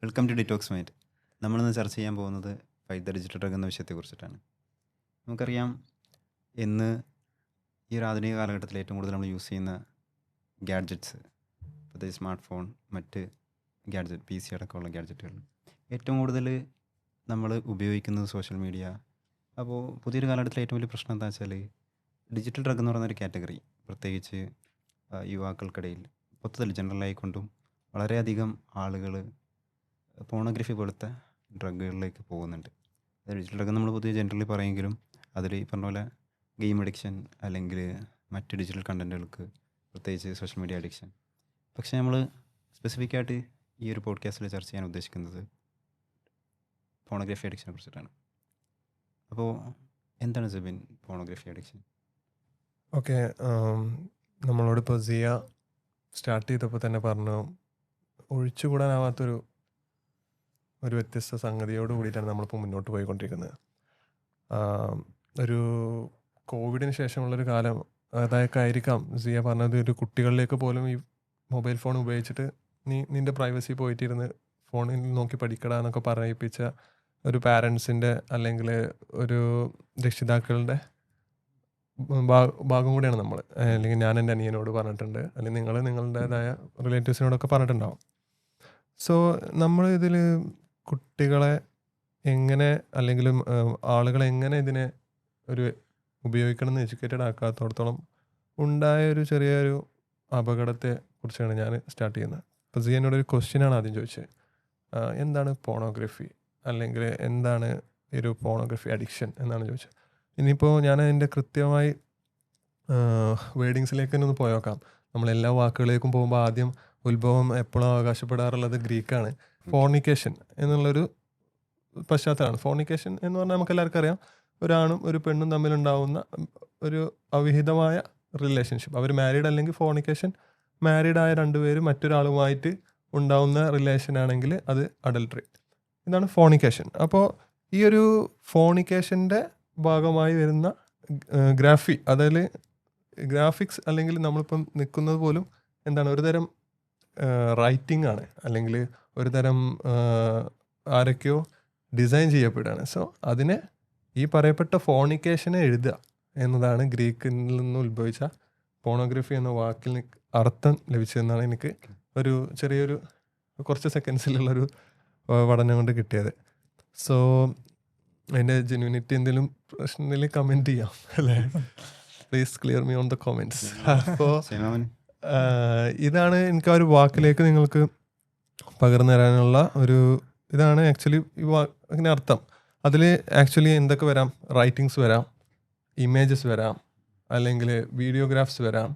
Welcome to detox might. നമ്മളിന്ന് ചർച്ച ചെയ്യാൻ പോകുന്നത് ഫൈറ്റ് ദ ഡിജിറ്റൽ ഡ്രഗ് എന്ന വിഷയത്തെക്കുറിച്ചിട്ടാണ്. നമുക്കറിയാം, ഇന്ന് ഈ ഒരു ആധുനിക കാലഘട്ടത്തിൽ ഏറ്റവും കൂടുതൽ നമ്മൾ യൂസ് ചെയ്യുന്ന ഗാഡ്ജറ്റ്സ്, പ്രത്യേകിച്ച് സ്മാർട്ട് ഫോൺ, മറ്റ് ഗാഡ്ജറ്റ് PC അടക്കമുള്ള ഗാഡ്ജറ്റുകൾ, ഏറ്റവും കൂടുതൽ നമ്മൾ ഉപയോഗിക്കുന്നത് സോഷ്യൽ മീഡിയ. അപ്പോൾ പുതിയൊരു കാലഘട്ടത്തിലെ ഏറ്റവും വലിയ പ്രശ്നം എന്താ വെച്ചാൽ, ഡിജിറ്റൽ ഡ്രഗ് എന്ന് പറയുന്നൊരു കാറ്റഗറി പ്രത്യേകിച്ച് യുവാക്കൾക്കിടയിൽ മൊത്തത്തിൽ ജനറലായിക്കൊണ്ടും വളരെയധികം ആളുകൾ പോണോഗ്രഫി പോലത്തെ ഡ്രഗുകളിലേക്ക് പോകുന്നുണ്ട്. ഡിജിറ്റൽ ഡ്രഗ് നമ്മൾ പൊതുവെ ജനറലി പറയുമെങ്കിലും അതിൽ ഈ പറഞ്ഞ പോലെ ഗെയിം അഡിക്ഷൻ അല്ലെങ്കിൽ മറ്റ് ഡിജിറ്റൽ കണ്ടൻറ്റുകൾക്ക്, പ്രത്യേകിച്ച് സോഷ്യൽ മീഡിയ അഡിക്ഷൻ. പക്ഷേ നമ്മൾ സ്പെസിഫിക്കായിട്ട് ഈ ഒരു പോഡ്കാസ്റ്റിൽ ചർച്ച ചെയ്യാൻ ഉദ്ദേശിക്കുന്നത് പോണോഗ്രഫി അഡിക്ഷനെ കുറിച്ചിട്ടാണ്. അപ്പോൾ എന്താണ് സെബിൻ പോണോഗ്രഫി അഡിക്ഷൻ? ഓക്കെ, നമ്മളോടിപ്പോൾ സിയ സ്റ്റാർട്ട് ചെയ്തപ്പോൾ തന്നെ പറഞ്ഞു, ഒഴിച്ചുകൂടാനാവാത്തൊരു വ്യത്യസ്ത സംഗതിയോട് കൂടിയിട്ടാണ് നമ്മളിപ്പോൾ മുന്നോട്ട് പോയിക്കൊണ്ടിരിക്കുന്നത്. ഒരു കോവിഡിന് ശേഷമുള്ളൊരു കാലം അതൊക്കെ ആയിരിക്കാം സിയ പറഞ്ഞത്. ഒരു കുട്ടികളിലേക്ക് പോലും ഈ മൊബൈൽ ഫോൺ ഉപയോഗിച്ചിട്ട് നിൻ്റെ പ്രൈവസി പോയിട്ടിരുന്ന് ഫോണിൽ നോക്കി പഠിക്കടാ എന്നൊക്കെ പറയിപ്പിച്ച ഒരു പാരൻസിൻ്റെ അല്ലെങ്കിൽ ഒരു രക്ഷിതാക്കളുടെ ഭാഗം കൂടിയാണ് നമ്മൾ. അല്ലെങ്കിൽ ഞാൻ എൻ്റെ അനിയനോട് പറഞ്ഞിട്ടുണ്ട്, അല്ലെങ്കിൽ നിങ്ങൾ നിങ്ങളുടേതായ റിലേറ്റീവ്സിനോടൊക്കെ പറഞ്ഞിട്ടുണ്ടാവും. സോ നമ്മൾ ഇതിൽ കുട്ടികളെ എങ്ങനെ അല്ലെങ്കിൽ ആളുകളെ എങ്ങനെ ഇതിനെ ഒരു ഉപയോഗിക്കണം എന്ന് എഡ്യൂക്കേറ്റഡ് ആക്കാത്തോടത്തോളം ഉണ്ടായ ഒരു ചെറിയൊരു അപകടത്തെ കുറിച്ചാണ് ഞാൻ സ്റ്റാർട്ട് ചെയ്യുന്നത്. അപ്പോൾ സി എന്നോടൊരു ക്വസ്റ്റ്യനാണ് ആദ്യം ചോദിച്ചത്, എന്താണ് പോണോഗ്രഫി അല്ലെങ്കിൽ എന്താണ് ഒരു പോണോഗ്രഫി അഡിക്ഷൻ എന്നാണ് ചോദിച്ചത്. ഇനിയിപ്പോൾ ഞാൻ അതിൻ്റെ കൃത്യമായി വേർഡിങ്സിലേക്ക് തന്നെ ഒന്ന് പോയേക്കാം. നമ്മളെല്ലാ വാക്കുകളിലേക്കും പോകുമ്പോൾ ആദ്യം ഉത്ഭവം എപ്പോഴും അവകാശപ്പെടാറുള്ളത് ഗ്രീക്കാണ്. ഫോർണിക്കേഷൻ എന്നുള്ളൊരു പശ്ചാത്തലമാണ്. ഫോർണിക്കേഷൻ എന്ന് പറഞ്ഞാൽ നമുക്ക് എല്ലാവർക്കും അറിയാം, ഒരാണും ഒരു പെണ്ണും തമ്മിലുണ്ടാവുന്ന ഒരു അവിഹിതമായ റിലേഷൻഷിപ്പ്. അവർ മാരീഡ് അല്ലെങ്കിൽ ഫോർണിക്കേഷൻ, മാരീഡായ രണ്ടുപേരും മറ്റൊരാളുമായിട്ട് ഉണ്ടാവുന്ന റിലേഷൻ ആണെങ്കിൽ അത് അഡൾട്ടറി. ഇതാണ് ഫോർണിക്കേഷൻ. അപ്പോൾ ഈ ഒരു ഫോർണിക്കേഷൻ്റെ ഭാഗമായി വരുന്ന അതായത് ഗ്രാഫിക്സ് അല്ലെങ്കിൽ നമ്മളിപ്പം നിൽക്കുന്നത് പോലും എന്താണ്, ഒരു തരം റൈറ്റിംഗ് ആണ്, അല്ലെങ്കിൽ ഒരു തരം ആരൊക്കെയോ ഡിസൈൻ ചെയ്യപ്പെടുകയാണ്. സോ അതിനെ ഈ പറയപ്പെട്ട ഫോർണിക്കേഷനെ എഴുതുക എന്നതാണ് ഗ്രീക്കിൽ നിന്ന് ഉത്ഭവിച്ച പോണോഗ്രഫി എന്ന വാക്കിൽ അർത്ഥം ലഭിച്ചതെന്നാണ് എനിക്ക് ഒരു ചെറിയൊരു കുറച്ച് സെക്കൻഡ്സിലുള്ളൊരു പഠനം കൊണ്ട് കിട്ടിയത്. സോ അതിൻ്റെ ജെന്യൂനിറ്റി എന്തെങ്കിലും പ്രശ്നത്തിൽ കമൻറ്റ് ചെയ്യാം അല്ലേ? Please clear me on the comments. അപ്പോൾ ഇതാണ് എനിക്ക് ആ ഒരു വാക്കിലേക്ക് നിങ്ങൾക്ക് പകർന്നു തരാനുള്ള ഒരു ഇതാണ് ആക്ച്വലി ഇതിന് അർത്ഥം. അതിൽ ആക്ച്വലി എന്തൊക്കെ വരാം? റൈറ്റിങ്സ് വരാം, ഇമേജസ് വരാം, അല്ലെങ്കിൽ വീഡിയോഗ്രാഫ്സ് വരാം,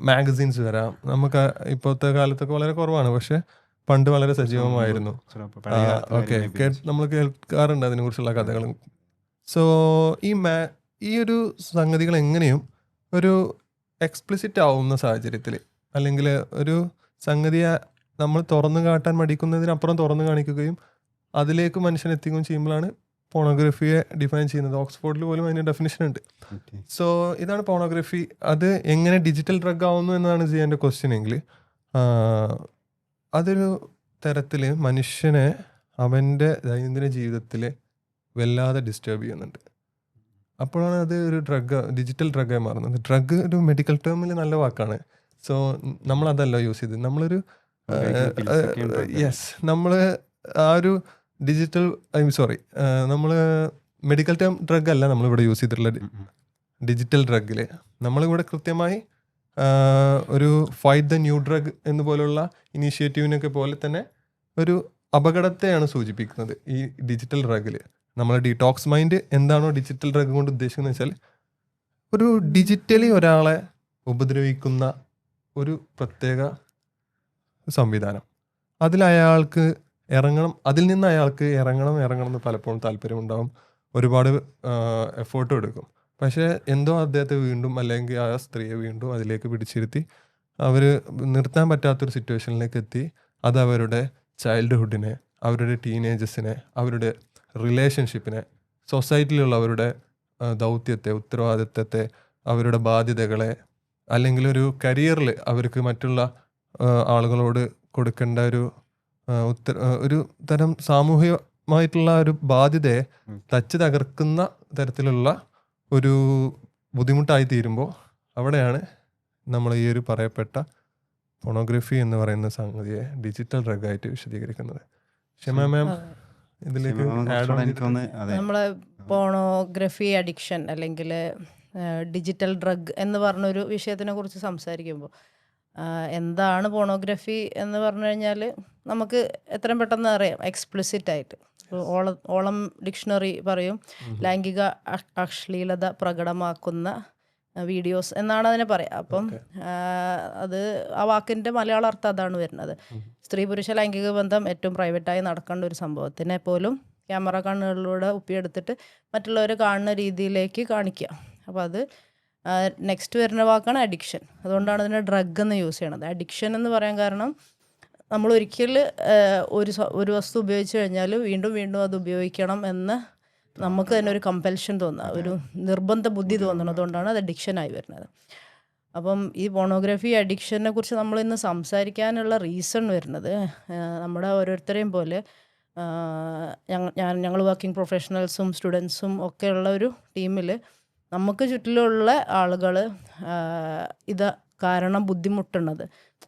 മാഗസീൻസ് വരാം. നമുക്ക് ഇപ്പോഴത്തെ കാലത്തൊക്കെ വളരെ കുറവാണ്, പക്ഷെ പണ്ട് വളരെ സജീവമായിരുന്നു. ഓക്കെ, നമ്മൾ കേൾക്കാറുണ്ട് അതിനെക്കുറിച്ചുള്ള കഥകൾ. സോ ഈ ഒരു സംഗതികൾ എങ്ങനെയും ഒരു എക്സ്പ്ലിസിറ്റ് ആവുന്ന സാഹചര്യത്തിൽ, അല്ലെങ്കിൽ ഒരു സംഗതിയെ നമ്മൾ തുറന്നു കാട്ടാൻ മടിക്കുന്നതിനപ്പുറം തുറന്നു കാണിക്കുകയും അതിലേക്ക് മനുഷ്യൻ എത്തിക്കുകയും ചെയ്യുമ്പോഴാണ് പോണോഗ്രഫിയെ ഡിഫൈൻ ചെയ്യുന്നത്. ഓക്സ്ഫോർഡിൽ പോലും അതിന് ഡെഫിനിഷൻ ഉണ്ട്. സോ ഇതാണ് പോണോഗ്രഫി. അത് എങ്ങനെ ഡിജിറ്റൽ ഡ്രഗ് ആവുന്നു എന്നതാണ് എൻ്റെ ക്വസ്റ്റ്യൻ എങ്കിൽ, അതൊരു തരത്തിൽ മനുഷ്യനെ അവൻ്റെ ദൈനംദിന ജീവിതത്തിൽ വല്ലാതെ ഡിസ്റ്റർബ് ചെയ്യുന്നുണ്ട്. അപ്പോഴാണ് അത് ഒരു ഡിജിറ്റൽ ഡ്രഗായി മാറുന്നത്. ഡ്രഗ് ഒരു മെഡിക്കൽ ടേമിൽ നല്ല വാക്കാണ്. സോ നമ്മളതല്ല യൂസ് ചെയ്തത്. നമ്മൾ ആ ഒരു നമ്മൾ മെഡിക്കൽ ടേം ഡ്രഗ് അല്ല നമ്മളിവിടെ യൂസ് ചെയ്തിട്ടുള്ളത്. ഡിജിറ്റൽ ഡ്രഗിൽ നമ്മളിവിടെ കൃത്യമായി ഒരു ഫൈറ്റ് ദ ന്യൂ ഡ്രഗ് എന്നുപോലുള്ള ഇനീഷ്യേറ്റീവിനൊക്കെ പോലെ തന്നെ ഒരു അപകടത്തെയാണ് സൂചിപ്പിക്കുന്നത് ഈ ഡിജിറ്റൽ ഡ്രഗിൽ. നമ്മളെ ഡീടോക്സ് മൈൻഡ് എന്താണോ ഡിജിറ്റൽ ഡ്രഗ് കൊണ്ട് ഉദ്ദേശിക്കുന്നത് വെച്ചാൽ, ഒരു ഡിജിറ്റലി ഒരാളെ ഉപദ്രവിക്കുന്ന ഒരു പ്രത്യേക സംവിധാനം. അതിൽ നിന്ന് അയാൾക്ക് ഇറങ്ങണം എന്ന് പലപ്പോഴും താല്പര്യമുണ്ടാവും, ഒരുപാട് എഫേർട്ട് എടുക്കും. പക്ഷേ എന്തോ അദ്ദേഹത്തെ വീണ്ടും, അല്ലെങ്കിൽ ആ സ്ത്രീയെ വീണ്ടും അതിലേക്ക് പിടിച്ചിരുത്തി അവർ നിർത്താൻ പറ്റാത്തൊരു സിറ്റുവേഷനിലേക്ക് എത്തി. അത് അവരുടെ ചൈൽഡ്ഹുഡിനെ, അവരുടെ ടീനേജസിനെ, അവരുടെ റിലേഷൻഷിപ്പിനെ, സൊസൈറ്റിയിലുള്ള അവരുടെ ദൗത്യത്തെ, ഉത്തരവാദിത്തത്തെ, അവരുടെ ബാധ്യതകളെ, അല്ലെങ്കിൽ ഒരു കരിയറിൽ അവർക്ക് മറ്റുള്ള ആളുകളോട് കൊടുക്കേണ്ട ഒരു ഒരു തരം സാമൂഹികമായിട്ടുള്ള ഒരു ബാധ്യതയെ തച്ച് തകർക്കുന്ന തരത്തിലുള്ള ഒരു ബുദ്ധിമുട്ടായി തീരുമ്പോൾ അവിടെയാണ് നമ്മൾ ഈ ഒരു പറയപ്പെട്ട പോണോഗ്രഫി എന്ന് പറയുന്ന സംഗതിയെ ഡിജിറ്റൽ ഡ്രഗായിട്ട് വിശദീകരിക്കുന്നത്. ക്ഷമ മാം ഇതിലേക്ക് add on എനിക്ക് തോന്നുന്നു അതെ നമ്മളെ പോണോഗ്രഫി അഡിക്ഷൻ അല്ലെങ്കിൽ ഡിജിറ്റൽ ഡ്രഗ് എന്ന് പറഞ്ഞൊരു വിഷയത്തിനെ കുറിച്ച് സംസാരിക്കുമ്പോൾ എന്താണ് പോണോഗ്രഫി എന്ന് പറഞ്ഞു കഴിഞ്ഞാൽ നമുക്ക് എത്രയും പെട്ടെന്ന് അറിയാം എക്സ്പ്ലിസിറ്റ് ആയിട്ട്. ഓളം ഡിക്ഷണറി പറയും ലൈംഗിക അശ്ലീലത പ്രകടമാക്കുന്ന വീഡിയോസ് എന്നാണ് അതിനെ പറയുക. അപ്പം അത് ആ വാക്കിൻ്റെ മലയാള അർത്ഥം അതാണ് വരുന്നത്. സ്ത്രീ പുരുഷ ലൈംഗിക ബന്ധം ഏറ്റവും പ്രൈവറ്റായി നടക്കേണ്ട ഒരു സംഭവത്തിനെ പോലും ക്യാമറ കണ്ണുകളിലൂടെ ഒപ്പിയെടുത്തിട്ട് മറ്റുള്ളവർ കാണുന്ന രീതിയിലേക്ക് കാണിക്കുക. അപ്പോൾ അത് നെക്സ്റ്റ് വരുന്ന വാക്കാണ് അഡിക്ഷൻ. അതുകൊണ്ടാണ് അതിനെ ഡ്രഗ് എന്ന് യൂസ് ചെയ്യണത്. അഡിക്ഷൻ എന്ന് പറയാൻ കാരണം നമ്മൾ ഒരിക്കൽ ഒരു വസ്തു ഉപയോഗിച്ച് കഴിഞ്ഞാൽ വീണ്ടും വീണ്ടും അത് ഉപയോഗിക്കണം എന്ന് നമുക്ക് തന്നെ ഒരു കമ്പൽഷൻ തോന്നുക, ഒരു നിർബന്ധ ബുദ്ധി തോന്നുന്നത് കൊണ്ടാണ് അത് അഡിക്ഷനായി വരുന്നത്. അപ്പം ഈ പോണോഗ്രഫി അഡിക്ഷനെ കുറിച്ച് നമ്മൾ ഇന്ന് സംസാരിക്കാനുള്ള റീസൺ വരുന്നത് നമ്മുടെ ഓരോരുത്തരെയും പോലെ ഞങ്ങൾ വർക്കിംഗ് പ്രൊഫഷണൽസും സ്റ്റുഡൻസും ഒക്കെ ഉള്ള ഒരു ടീമിൽ നമുക്ക് ചുറ്റിലുള്ള ആളുകൾ ഇത് കാരണം ബുദ്ധിമുട്ടുന്നത്.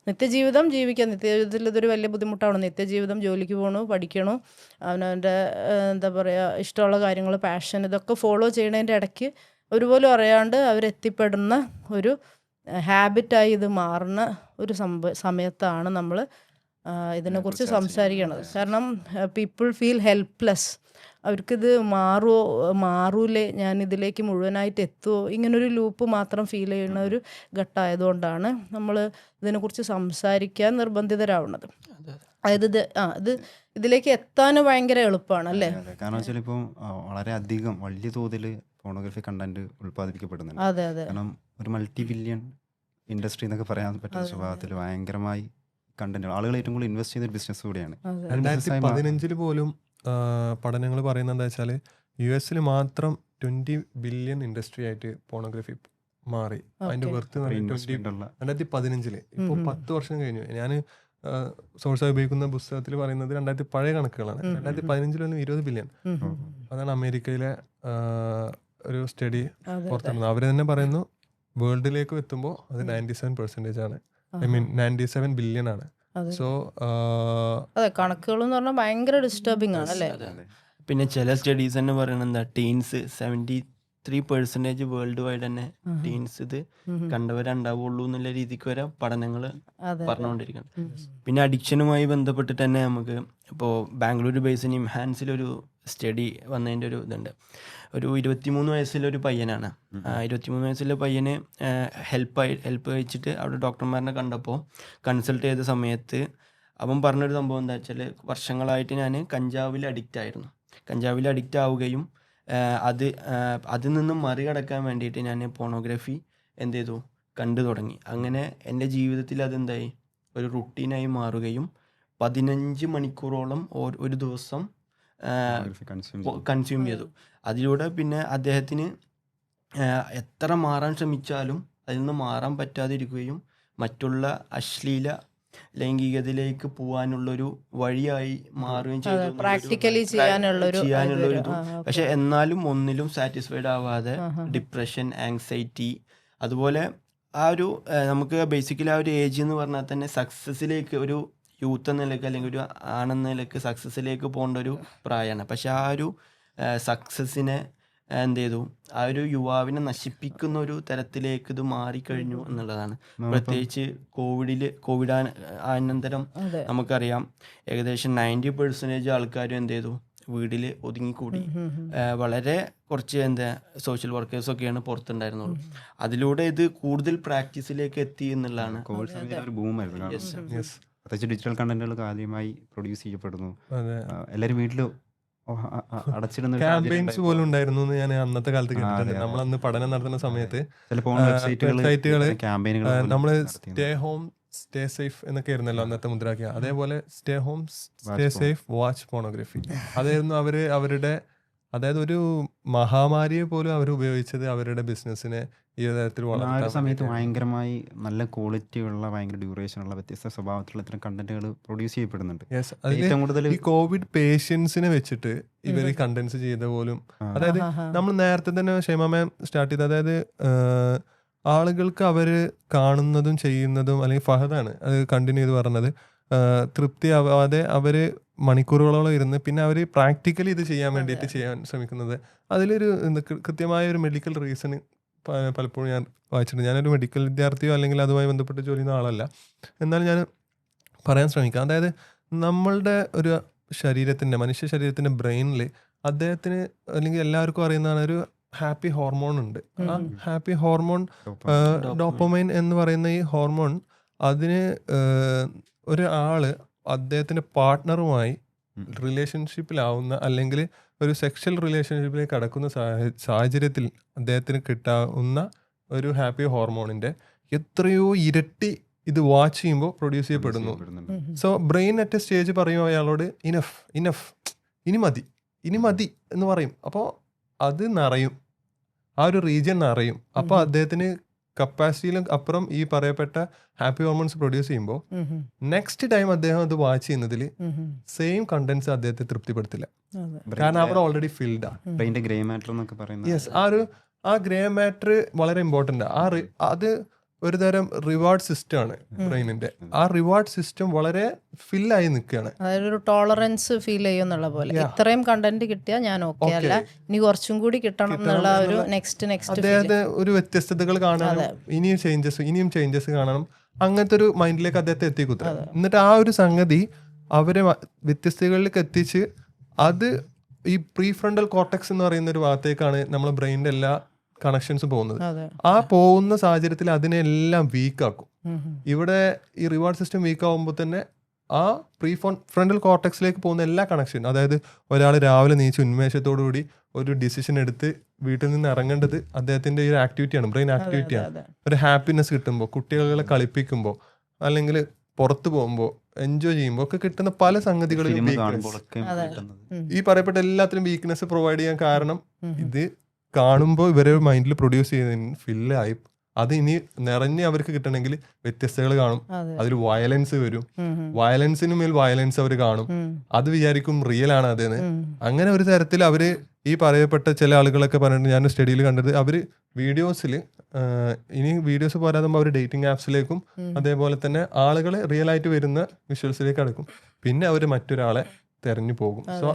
നിത്യജീവിതം ജീവിക്കാൻ, നിത്യജീവിതത്തിൽ ഇതൊരു വലിയ ബുദ്ധിമുട്ടാണ്. നിത്യജീവിതം ജോലിക്ക് പോകണു, പഠിക്കണു, അവനവൻ്റെ എന്താ പറയുക ഇഷ്ടമുള്ള കാര്യങ്ങൾ, പാഷൻ, ഇതൊക്കെ ഫോളോ ചെയ്യണതിൻ്റെ ഇടയ്ക്ക് ഒരുപോലും അറിയാണ്ട് അവരെത്തിപ്പെടുന്ന ഒരു ഹാബിറ്റായി ഇത് മാറുന്ന ഒരു സമയത്താണ് നമ്മൾ ഇതിനെക്കുറിച്ച് സംസാരിക്കണത്. കാരണം പീപ്പിൾ ഫീൽ ഹെൽപ്ലെസ്. അവർക്കിത് മാറൂലേ, ഞാൻ ഇതിലേക്ക് മുഴുവനായിട്ട് എത്തുമോ, ഇങ്ങനൊരു ലൂപ്പ് മാത്രം ഫീൽ ചെയ്യുന്ന ഒരു ഘട്ടമായതുകൊണ്ടാണ് നമ്മൾ ഇതിനെക്കുറിച്ച് സംസാരിക്കാൻ നിർബന്ധിതരാവുന്നത്. അതായത് ഇത് ഇതിലേക്ക് എത്താൻ ഭയങ്കര എളുപ്പമാണ് അല്ലേ? കാരണം വെച്ചാൽ ഇപ്പോൾ വളരെ അധികം വലിയ തോതിൽ ഫോണോഗ്രഫി കണ്ടന്റ് ഉൽപ്പാദിപ്പിക്കപ്പെടുന്നുണ്ട്. അതെ അതെ. കാരണം ഒരു മൾട്ടി ബില്യൺ ഇൻഡസ്ട്രി എന്നൊക്കെ പറയാൻ പറ്റുന്ന സ്വഭാവത്തിൽ ഭയങ്കരമായി കണ്ടന്റ് ആളുകൾ ഏറ്റവും കൂടുതൽ ഇൻവെസ്റ്റ് ചെയ്യുന്ന ഒരു ബിസിനസ് കൂടിയാണ്. 2015 പോലും പഠനങ്ങൾ പറയുന്നത് എന്താ വെച്ചാൽ US മാത്രം 20 ബില്യൺ ഇൻഡസ്ട്രി ആയിട്ട് പോണോഗ്രഫി മാറി. അതിന്റെ വെർത്ത് 2015. ഇപ്പോൾ 10 വർഷം കഴിഞ്ഞു. ഞാൻ സോഴ്സായി ഉപയോഗിക്കുന്ന പുസ്തകത്തിൽ പറയുന്നത് 2000 പഴയ കണക്കുകളാണ്. 2015 20 ബില്യൺ. അതാണ് അമേരിക്കയിലെ ഒരു സ്റ്റഡി പുറത്തുവരുന്നത്. അവർ തന്നെ പറയുന്നു വേൾഡിലേക്ക് എത്തുമ്പോൾ അത് 97% ആണ്. 97 ബില്യൺ ആണ്. സോ അതെ, കണക്കുകൾ എന്ന് പറഞ്ഞാൽ ഭയങ്കര ഡിസ്റ്റർബിംഗ് ആണ് അല്ലേ? പിന്നെ ചില സ്റ്റഡീസ് തന്നെ പറയുന്നത് എന്താ, ടീൻസ് 73% വേൾഡ് വൈഡ് തന്നെ ടീൻസ് ഇത് കണ്ടവരുണ്ടാവുള്ളൂ എന്നുള്ള രീതിക്ക് വരെ പഠനങ്ങൾ പറഞ്ഞുകൊണ്ടിരിക്കണം. പിന്നെ അഡിക്ഷനുമായി ബന്ധപ്പെട്ടിട്ട് തന്നെ നമുക്ക് ഇപ്പോൾ ബാംഗ്ലൂർ ബേസിൻ ഇംഹാൻസിലൊരു സ്റ്റഡി വന്നതിൻ്റെ ഒരു ഇതുണ്ട്. ഒരു 23 വയസ്സിലൊരു പയ്യനാണ്. 23 വയസ്സിലെ പയ്യന് ഹെൽപ്പ് കഴിച്ചിട്ട് അവിടെ ഡോക്ടർമാരെ കണ്ടപ്പോൾ കൺസൾട്ട് ചെയ്ത സമയത്ത് അവൻ പറഞ്ഞൊരു സംഭവം എന്താ വെച്ചാൽ, വർഷങ്ങളായിട്ട് ഞാൻ കഞ്ചാവിൽ അഡിക്റ്റ് ആവുകയും അതിൽ നിന്നും മറികടക്കാൻ വേണ്ടിയിട്ട് ഞാൻ പോണോഗ്രഫി എന്ത് ചെയ്തു കണ്ടു തുടങ്ങി. അങ്ങനെ എൻ്റെ ജീവിതത്തിൽ അതെന്തായി ഒരു റുട്ടീനായി മാറുകയും 15 മണിക്കൂറോളം ഒരു ദിവസം കൺസ്യൂം ചെയ്തു. അതിലൂടെ പിന്നെ അദ്ദേഹത്തിന് എത്ര മാറാൻ ശ്രമിച്ചാലും അതിൽ നിന്ന് മാറാൻ പറ്റാതിരിക്കുകയും മറ്റുള്ള അശ്ലീല ലൈംഗികതയിലേക്ക് പോകാനുള്ളൊരു വഴിയായി മാറുകയും ചെയ്തു. പ്രാക്ടിക്കലി ചെയ്യാനുള്ളൊരു പക്ഷെ എന്നാലും ഒന്നിലും സാറ്റിസ്ഫൈഡ് ആവാതെ ഡിപ്രഷൻ, ആങ്സൈറ്റി, അതുപോലെ ആ ഒരു നമുക്ക് ബേസിക്കലി ആ ഒരു ഏജ് എന്ന് പറഞ്ഞാൽ തന്നെ സക്സസ്സിലേക്ക്, ഒരു യൂത്ത് എന്ന നിലയ്ക്ക് അല്ലെങ്കിൽ ഒരു ആണെന്ന നിലയ്ക്ക് സക്സസ്സിലേക്ക് പോകേണ്ട ഒരു പ്രായമാണ്. പക്ഷെ ആ ഒരു സക്സസ്സിനെ എന്ത് ചെയ്തു, ആ ഒരു യുവാവിനെ നശിപ്പിക്കുന്ന ഒരു തരത്തിലേക്ക് ഇത് മാറിക്കഴിഞ്ഞു എന്നുള്ളതാണ്. പ്രത്യേകിച്ച് കോവിഡ് അനന്തരം നമുക്കറിയാം ഏകദേശം 90% ആൾക്കാരും എന്ത് ചെയ്തു വീട്ടിൽ ഒതുങ്ങിക്കൂടി. വളരെ കുറച്ച് സോഷ്യൽ വർക്കേഴ്സൊക്കെയാണ് പുറത്തുണ്ടായിരുന്നുള്ളൂ. അതിലൂടെ ഇത് കൂടുതൽ പ്രാക്ടീസിലേക്ക് എത്തി എന്നുള്ളതാണ്. കോവിഡ് സമയത്ത് ഒരു ബൂമായിരുന്നു. പ്രത്യേകിച്ച് ഡിജിറ്റൽ കണ്ടന്റുകൾ ആദ്യമായി പ്രൊഡ്യൂസ് ചെയ്യപ്പെടുന്നു. എല്ലാവരും വീട്ടിൽ അടച്ചിടുന്ന ക്യാമ്പയിൻസ് പോലും ഉണ്ടായിരുന്നു എന്ന് ഞാൻ അന്നത്തെ കാലത്ത് കേട്ടിട്ടുണ്ട്. നമ്മളന്ന് പഠനം നടത്തുന്ന സമയത്ത് വെബ്സൈറ്റുകള് നമ്മള് സ്റ്റേ ഹോം സ്റ്റേ സേഫ് എന്നൊക്കെ ആയിരുന്നല്ലോ അന്നത്തെ മുദ്രാവാക്യം. അതേപോലെ stay home stay safe watch pornography അതായിരുന്നു അവരുടെ അതായത് ഒരു മഹാമാരിയെ പോലും അവർ ഉപയോഗിച്ചത് അവരുടെ ബിസിനസ്സിനെ ഈ തരത്തിൽ ആ ഒരു വളർത്താൻ സമയത്ത് വേണ്ടിയിട്ടാണ്. ഭയങ്കരമായി നല്ല ക്വാളിറ്റിയുള്ള ഭയങ്കര ഡ്യൂറേഷനുള്ള വ്യത്യസ്ത സ്വഭാവത്തിലുള്ള ഇത്തരം കണ്ടന്റുകൾ പ്രൊഡ്യൂസ് ചെയ്യപ്പെടുന്നുണ്ട്. യെസ്, അതിൽ ഏറ്റവും കൂടുതൽ ഈ കോവിഡ് പേഷ്യൻസിനെ വെച്ചിട്ട് ഇവർ കണ്ടൻസ് ചെയ്ത പോലും, അതായത് നമ്മൾ നേരത്തെ തന്നെ ഷെയ്മ മാം സ്റ്റാർട്ട് ചെയ്ത്, അതായത് ആളുകൾക്ക് അവർ കാണുന്നതും ചെയ്യുന്നതും, അല്ലെങ്കിൽ ഫഹദാണ് അത് കണ്ടിന്യൂ ചെയ്ത് പറഞ്ഞത്, തൃപ്തി ആവാതെ അവർ മണിക്കൂറുകളോളം ഇരുന്ന് പിന്നെ അവർ പ്രാക്ടിക്കലി ഇത് ചെയ്യാൻ വേണ്ടിയിട്ട് ചെയ്യാൻ ശ്രമിക്കുന്നത്. അതിലൊരു കൃത്യമായ ഒരു മെഡിക്കൽ റീസൺ പലപ്പോഴും ഞാൻ വായിച്ചിട്ടുണ്ട്. ഞാനൊരു മെഡിക്കൽ വിദ്യാർത്ഥിയോ അല്ലെങ്കിൽ അതുമായി ബന്ധപ്പെട്ട് ജോലി ചെയ്യുന്ന ആളല്ല, എന്നാലും ഞാൻ പറയാൻ ശ്രമിക്കാം. അതായത് നമ്മളുടെ ഒരു ശരീരത്തിൻ്റെ, മനുഷ്യ ശരീരത്തിൻ്റെ ബ്രെയിനിൽ അദ്ദേഹത്തിന് അല്ലെങ്കിൽ എല്ലാവർക്കും അറിയുന്നതാണ് ഒരു ഹാപ്പി ഹോർമോൺ ഉണ്ട്. ആ ഹാപ്പി ഹോർമോൺ ഡോപ്പമൈൻ എന്ന് പറയുന്ന ഈ ഹോർമോൺ, അതിന് ഒരാള് അദ്ദേഹത്തിൻ്റെ പാർട്ട്ണറുമായി റിലേഷൻഷിപ്പിലാവുന്ന അല്ലെങ്കിൽ ഒരു സെക്ഷൽ റിലേഷൻഷിപ്പിലേക്ക് കടക്കുന്ന സാഹചര്യത്തിൽ അദ്ദേഹത്തിന് കിട്ടാവുന്ന ഒരു ഹാപ്പി ഹോർമോണിൻ്റെ എത്രയോ ഇരട്ടി ഇത് വാച്ച് ചെയ്യുമ്പോൾ പ്രൊഡ്യൂസ് ചെയ്യപ്പെടുന്നു. So brain at A stage പറയും അയാളോട് ഇനഫ് ഇനഫ്, ഇനി മതി ഇനി മതി എന്ന് പറയും. അപ്പോൾ അത് നിറയും, ആ ഒരു റീജിയൻ നിറയും. അപ്പോൾ അദ്ദേഹത്തിന് കപ്പാസിറ്റിയിലും അപ്പുറം ഈ പറയപ്പെട്ട ഹാപ്പി ഹോർമോൺസ് പ്രൊഡ്യൂസ് ചെയ്യുമ്പോൾ നെക്സ്റ്റ് ടൈം അദ്ദേഹം അത് വാച്ച് ചെയ്യുന്നതിൽ സെയിം കണ്ടന്റ്സ് അദ്ദേഹത്തെ തൃപ്തിപ്പെടുത്തില്ല, കാരണം അവിടെ ഓൾറെഡി ഫിൽഡ് ആണ്. ബ്രെയിൻ്റെ ഗ്രേ മാറ്റർ എന്നൊക്കെ പറയുന്നത്. യെസ്, ആ ഗ്രേ മാറ്റർ വളരെ ഇമ്പോർട്ടൻ്റ്. അത് ഒരു തരം റിവാർഡ് സിസ്റ്റം ആണ് ബ്രെയിനിന്റെ. ആ റിവാർഡ് സിസ്റ്റം വളരെ ഫില്ലായി നിൽക്കുകയാണ്. അതായത് ഒരു ടോളറൻസ് ഫീൽ ചെയ്യുന്നുള്ള പോലെ, ഇത്രയും കണ്ടന്റ് കിട്ടിയാൽ ഞാൻ ഓക്കെ അല്ല, ഇനി കുറച്ചും കൂടി കിട്ടണം എന്നുള്ള ഒരു നെക്സ്റ്റ് അദ്ദേഹത്തെ ഒരു വ്യത്യസ്തതകൾ കാണണം, ഇനിയും ചേഞ്ചസ് കാണണം, അങ്ങനത്തെ ഒരു മൈൻഡിലേക്ക് അദ്ദേഹത്തെ എത്തിക്കുത്ത. എന്നിട്ട് ആ ഒരു സംഗതി അവരെ വ്യത്യസ്തകളിലേക്ക് എത്തിച്ച് അത് ഈ പ്രീ ഫ്രണ്ടൽ കോർട്ടെക്സ് എന്ന് പറയുന്ന ഒരു ഭാഗത്തേക്കാണ് നമ്മളെ ബ്രെയിനിന്റെ എല്ലാ കണക്ഷൻസ് പോകുന്നത്. ആ പോകുന്ന സാഹചര്യത്തിൽ അതിനെല്ലാം വീക്കാക്കും. ഇവിടെ ഈ റിവാർഡ് സിസ്റ്റം വീക്ക് ആകുമ്പോൾ തന്നെ ആ ഫ്രണ്ടൽ കോർട്ടെക്സിലേക്ക് പോകുന്ന എല്ലാ കണക്ഷനും, അതായത് ഒരാൾ രാവിലെ നീച്ച് ഉന്മേഷത്തോടു കൂടി ഒരു ഡിസിഷൻ എടുത്ത് വീട്ടിൽ നിന്ന് ഇറങ്ങേണ്ടത് അദ്ദേഹത്തിന്റെ ഈ ഒരു ആക്ടിവിറ്റിയാണ്, ബ്രെയിൻ ആക്ടിവിറ്റിയാണ്. ഒരു ഹാപ്പിനെസ് കിട്ടുമ്പോൾ, കുട്ടികളെ കളിപ്പിക്കുമ്പോൾ, അല്ലെങ്കിൽ പുറത്തു പോകുമ്പോൾ, എൻജോയ് ചെയ്യുമ്പോൾ ഒക്കെ കിട്ടുന്ന പല സംഗതികളിലും ഈ പറയപ്പെട്ട എല്ലാത്തിനും വീക്ക്നെസ് പ്രൊവൈഡ് ചെയ്യാൻ കാരണം ഇത് കാണുമ്പോൾ ഇവരെ മൈൻഡിൽ പ്രൊഡ്യൂസ് ചെയ്യുന്നതിന് ഫില്ലായി അത് ഇനി നിറഞ്ഞ് അവർക്ക് കിട്ടണമെങ്കിൽ വ്യത്യസ്തകൾ കാണും. അതിൽ വയലൻസ് വരും, വയലൻസിന് മേൽ വയലൻസ് അവർ കാണും, അത് വിചാരിക്കും റിയൽ ആണ് അതെന്ന്. അങ്ങനെ ഒരു തരത്തിൽ അവര് ഈ പറയപ്പെട്ട ചില ആളുകളൊക്കെ പറഞ്ഞിട്ട് ഞാൻ സ്റ്റഡിയിൽ കണ്ടത്, അവര് വീഡിയോസിൽ ഇനി വീഡിയോസ് പോരാതെ അവർ ഡേറ്റിംഗ് ആപ്സിലേക്കും അതേപോലെ തന്നെ ആളുകളെ റിയൽ ആയിട്ട് വരുന്ന വിഷ്വൽസിലേക്ക് അടക്കും. പിന്നെ അവർ മറ്റൊരാളെ തെരഞ്ഞു പോകും. സോ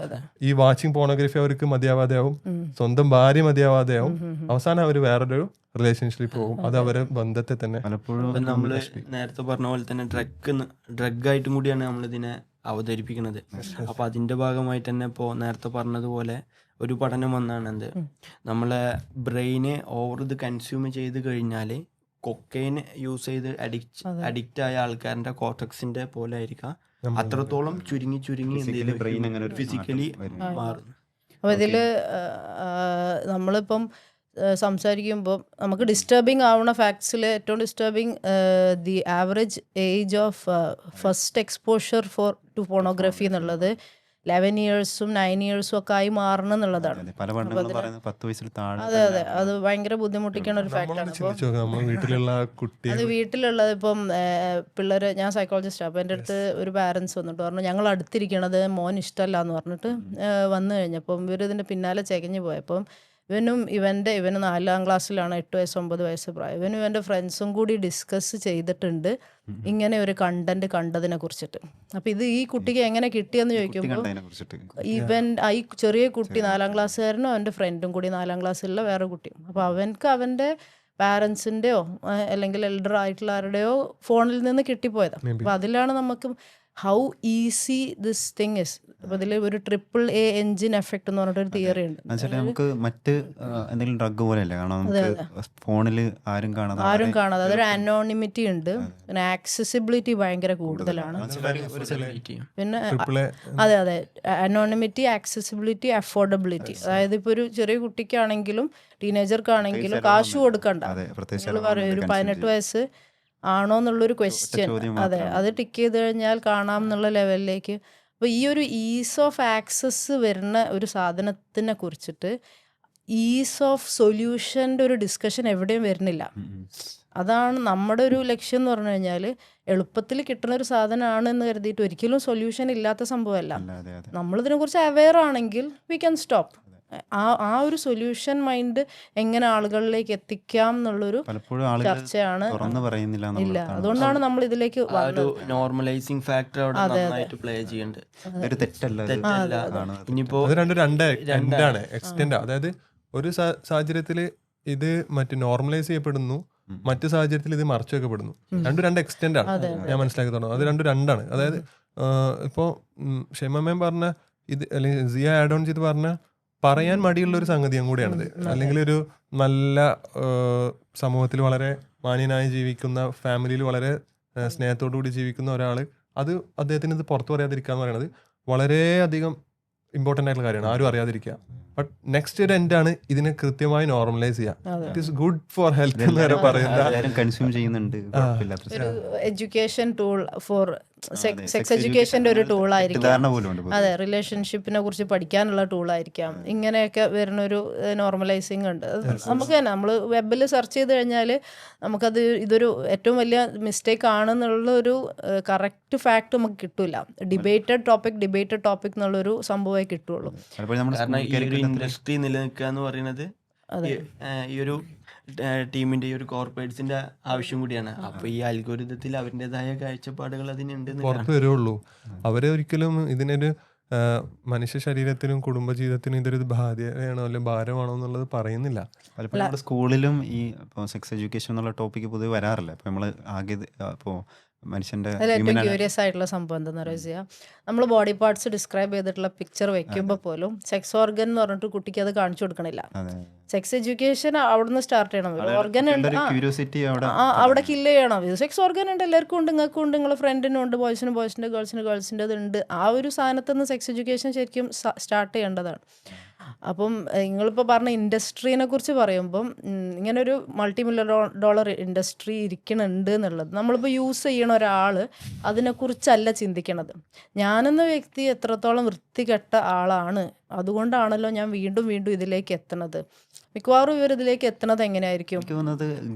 ഈ വാച്ചിങ് പോണോഗ്രഫി അവർക്ക് മതിയാവാതെയാവും, സ്വന്തം ഭാര്യ മതിയാവാതെയാവും, അവസാനം അവർ വേറൊരു റിലേഷൻഷിപ്പിൽ പോകും. അത് അവരെ ബന്ധത്തെ തന്നെ പലപ്പോഴും നമ്മള് നേരത്തെ പറഞ്ഞ പോലെ തന്നെ ഡ്രഗായിട്ടും കൂടിയാണ് നമ്മളിതിനെ അവതരിപ്പിക്കുന്നത്. അപ്പൊ അതിന്റെ ഭാഗമായിട്ട് തന്നെ ഇപ്പോൾ നേരത്തെ പറഞ്ഞതുപോലെ ഒരു പഠനം വന്നാണ് എന്ത്, നമ്മളെ ബ്രെയിന് ഓവർ ഇത് കൺസ്യൂം ചെയ്ത് കഴിഞ്ഞാൽ കൊക്കൈൻ യൂസ് ചെയ്ത് അഡിക്റ്റ് ആയ ആൾക്കാരുടെ കോർട്ടക്സിന്റെ പോലെ ആയിരിക്കാം അത്രത്തോളം ചുരുങ്ങി ബ്രെയിൻ അങ്ങനെ ഫിസിക്കലി മാറും. അപ്പോൾ ഇതിൽ നമ്മളിപ്പം സംസാരിക്കുമ്പോൾ നമുക്ക് ഡിസ്റ്റർബിങ് ആവുന്ന ഫാക്ട്സിൽ ഏറ്റവും disturbing the average age of first exposure to pornography എന്നുള്ളത് 11 yearsഉം 9 yearsഉം ഒക്കെ ആയി മാറണം എന്നുള്ളതാണ്. അതെ, അത് ഭയങ്കര ബുദ്ധിമുട്ടിക്കുന്ന ഒരു ഫാക്ടാണ്. അത് വീട്ടിലുള്ളത് ഇപ്പം പിള്ളേർ, ഞാൻ സൈക്കോളജിസ്റ്റാണ്, അപ്പോൾ എൻ്റെ അടുത്ത് ഒരു പാരൻസ് വന്നിട്ട് പറഞ്ഞു ഞങ്ങൾ അടുത്തിരിക്കണത് മോൻ ഇഷ്ടമല്ല എന്ന് പറഞ്ഞിട്ട് വന്നു കഴിഞ്ഞപ്പം ഇവരിതിൻ്റെ പിന്നാലെ ചകഞ്ഞു പോയപ്പം ഇവന് 4ാം ക്ലാസ്സിലാണ്, 8 വയസ്സ് 9 വയസ്സ് പ്രായം. ഇവൻ്റെ ഫ്രണ്ട്സും കൂടി ഡിസ്കസ് ചെയ്തിട്ടുണ്ട് ഇങ്ങനെ ഒരു കണ്ടന്റ് കണ്ടതിനെ കുറിച്ചിട്ട്. അപ്പം ഇത് ഈ കുട്ടിക്ക് എങ്ങനെ കിട്ടിയെന്ന് ചോദിക്കുമ്പോൾ ഈ ചെറിയ കുട്ടി 4ാം ക്ലാസ്സുകാരനും അവൻ്റെ ഫ്രണ്ടും കൂടി 4ാം ക്ലാസ്സിലുള്ള വേറെ കുട്ടിയും. അപ്പോൾ അവൻ്റെ പാരൻസിൻ്റെയോ അല്ലെങ്കിൽ എൽഡർ ആയിട്ടുള്ള ആരുടെയോ ഫോണിൽ നിന്ന് കിട്ടിപ്പോയതാണ്. അപ്പോൾ അതിലാണ് നമുക്ക് how easy this thing is. അപ്പോൾ ഇതിൽ ഒരു AAA എൻജിൻ എഫക്ട് എന്ന് പറഞ്ഞിട്ടൊരു തിയറി ഉണ്ട്. നമുക്ക് മറ്റ് എന്തെങ്കിലും ഡ്രഗ് പോലെയല്ല, കാരണം ഫോണിൽ ആരും കാണാതെ അതൊരു അനോണിമിറ്റി ഉണ്ട്, പിന്നെ ആക്സസിബിലിറ്റി ഭയങ്കര കൂടുതലാണ്. പിന്നെ അതെ അനോണിമിറ്റി, ആക്സസിബിലിറ്റി, അഫോർഡബിലിറ്റി. അതായത് ഇപ്പോൾ ഒരു ചെറിയ കുട്ടിക്കാണെങ്കിലും ടീനേജർക്കാണെങ്കിലും കാശ് കൊടുക്കണ്ട. നിങ്ങൾ പറയും ഒരു 18 വയസ്സ് ആണോ എന്നുള്ളൊരു ക്വസ്റ്റ്യൻ, അതെ, അത് ടിക്ക് ചെയ്ത് കഴിഞ്ഞാൽ കാണാം എന്നുള്ള ലെവലിലേക്ക്. അപ്പോൾ ഈ ഒരു ഈസ് ഓഫ് ആക്സസ് വരുന്ന ഒരു സാധനത്തിനെ കുറിച്ചിട്ട് ഈസ് ഓഫ് സൊല്യൂഷൻ്റെ ഒരു ഡിസ്കഷൻ എവിടെയും വരുന്നില്ല. അതാണ് നമ്മുടെ ഒരു ലക്ഷ്യം എന്ന് പറഞ്ഞു കഴിഞ്ഞാൽ, എളുപ്പത്തിൽ കിട്ടുന്ന ഒരു സാധനമാണ് എന്ന് കരുതിയിട്ട് ഒരിക്കലും സൊല്യൂഷൻ ഇല്ലാത്ത സംഭവമല്ല. നമ്മളിതിനെക്കുറിച്ച് അവെയർ ആണെങ്കിൽ വി ക്യാൻ സ്റ്റോപ്പ്. ആ ഒരു സൊല്യൂഷൻ മൈൻഡ് എങ്ങനെ ആളുകളിലേക്ക് എത്തിക്കാം എന്നുള്ളൊരു ചർച്ചയാണ്. ഇല്ല, അതുകൊണ്ടാണ് നമ്മൾ ഇതിലേക്ക് നോർമലൈസിങ് ഫാക്ടർ അവിടെ നന്നായിട്ട് പ്ലേ ചെയ്യുന്നുണ്ട്. ഇനിയിപ്പോ രണ്ടാണ് എക്സ്റ്റെൻഡ്. അതായത് ഒരു സാഹചര്യത്തിൽ ഇത് മറ്റ് നോർമലൈസ് ചെയ്യപ്പെടുന്നു, മറ്റു സാഹചര്യത്തിൽ ഇത് മറച്ചു വെക്കപ്പെടുന്നു. രണ്ട് എക്സ്റ്റെൻഡ് ആണ് ഞാൻ മനസ്സിലാക്കി തുടങ്ങും. അത് രണ്ടാണ്. അതായത് ഇപ്പോൾ ഷെമമേം പറഞ്ഞ ഇത്, അല്ലെങ്കിൽ സിയ ആഡ് ഓൺ ചെയ്ത് പറഞ്ഞ പറയാൻ മടിയുള്ള ഒരു സംഗതിയും കൂടിയാണിത്. അല്ലെങ്കിൽ ഒരു നല്ല സമൂഹത്തിൽ വളരെ മാന്യനായി ജീവിക്കുന്ന, ഫാമിലിയിൽ വളരെ സ്നേഹത്തോടു കൂടി ജീവിക്കുന്ന ഒരാൾ അത് അദ്ദേഹത്തിന് ഇത് പുറത്തു പറയാതിരിക്കുക എന്ന് പറയുന്നത് വളരെയധികം ഇമ്പോർട്ടൻ്റ് ആയിട്ടുള്ള കാര്യമാണ്. ആരും അറിയാതിരിക്കുക. ബട്ട് നെക്സ്റ്റ് ഒരു എൻഡാണ് ഇതിനെ കൃത്യമായി നോർമലൈസ് ചെയ്യുക. It is good for health എന്ന് വരെ പറയുന്നത്. എഡ്യൂക്കേഷൻ ടൂൾ ഫോർ സെക്സ് എഡ്യൂക്കേഷൻ്റെ ഒരു ടൂളായിരിക്കാം. അതെ, റിലേഷൻഷിപ്പിനെ കുറിച്ച് പഠിക്കാനുള്ള ടൂളായിരിക്കാം. ഇങ്ങനെയൊക്കെ വരുന്നൊരു നോർമലൈസിങ് ഉണ്ട്. നമുക്ക് തന്നെ നമ്മൾ വെബിൽ സെർച്ച് ചെയ്ത് കഴിഞ്ഞാൽ നമുക്കത് ഇതൊരു ഏറ്റവും വലിയ മിസ്റ്റേക്ക് ആണെന്നുള്ള ഒരു കറക്റ്റ് ഫാക്ട് നമുക്ക് കിട്ടില്ല. ഡിബേറ്റഡ് ടോപ്പിക് എന്നുള്ളൊരു സംഭവമേ കിട്ടുള്ളൂ. കാരണം ഈ ഒരു ഇൻഡസ്ട്രി നിലനിൽക്കുക എന്ന് പറയുന്നത് ഈ ഒരു ടീമിന്റെ, ഈ ഒരു കോർപ്പറേറ്റ്സിന്റെ ആവശ്യം കൂടിയാണ്. അപ്പൊ ഈ അൽഗോരിതത്തിൽ അവരുടേതായ കാഴ്ചപ്പാടുകൾ അതിനുണ്ട്, പുറത്തു വരുള്ളൂ. അവരെ ഒരിക്കലും ഇതിനൊരു മനുഷ്യ ശരീരത്തിനും കുടുംബജീവിതത്തിനും ഇതൊരു ബാധ്യതയാണോ അല്ലെങ്കിൽ ഭാരമാണോ എന്നുള്ളത് പറയുന്നില്ല. പലപ്പോഴും നമ്മുടെ സ്കൂളിലും ഈ ഇപ്പോൾ സെക്സ് എഡ്യൂക്കേഷൻ എന്നുള്ള ടോപ്പിക്ക് പൊതുവെ വരാറില്ല. ഇപ്പോൾ നമ്മൾ ആകെ ഇപ്പോൾ മനുഷ്യൻ്റെ ഏറ്റവും ക്യൂരിയസ് ആയിട്ടുള്ള സംഭവം എന്താണെന്ന് അറിയാം, നമ്മൾ ബോഡി പാർട്സ് ഡിസ്ക്രൈബ് ചെയ്തിട്ടുള്ള പിക്ചർ വെക്കുമ്പോൾ പോലും സെക്സ് ഓർഗൻ എന്ന് പറഞ്ഞിട്ട് കുട്ടിക്ക് അത് കാണിച്ചു കൊടുക്കണില്ല. സെക്സ് എഡ്യൂക്കേഷൻ അവിടുന്ന് സ്റ്റാർട്ട് ചെയ്യണം. ഓർഗൻ ഉണ്ട്, അവിടെ കില്ല് ചെയ്യണം. സെക്സ് ഓർഗൻ ഉണ്ട്, എല്ലാവർക്കും ഉണ്ട്, നിങ്ങൾക്കും ഉണ്ട്, നിങ്ങളുടെ ഫ്രണ്ടിനും ഉണ്ട്, ബോയ്സിന് ഗേൾസിൻ്റെ ഉണ്ട്. ആ ഒരു സാധനത്തിൽ നിന്ന് സെക്സ് എഡ്യൂക്കേഷൻ ശരിക്കും സ്റ്റാർട്ട് ചെയ്യേണ്ടതാണ്. അപ്പം നിങ്ങളിപ്പോൾ പറഞ്ഞ ഇൻഡസ്ട്രീനെ കുറിച്ച് പറയുമ്പം ഇങ്ങനൊരു $multi-million ഇൻഡസ്ട്രി ഇരിക്കണുണ്ട് എന്നുള്ളത് നമ്മളിപ്പോൾ യൂസ് ചെയ്യണ ഒരാൾ അതിനെക്കുറിച്ചല്ല ചിന്തിക്കണത്. ഞാനെന്ന വ്യക്തി എത്രത്തോളം വൃത്തികെട്ട ആളാണ്, അതുകൊണ്ടാണല്ലോ ഞാൻ വീണ്ടും ഇതിലേക്ക് എത്തണത്. മിക്കവാറും ഇവർ ഇതിലേക്ക് എത്തണത് എങ്ങനെയായിരിക്കും?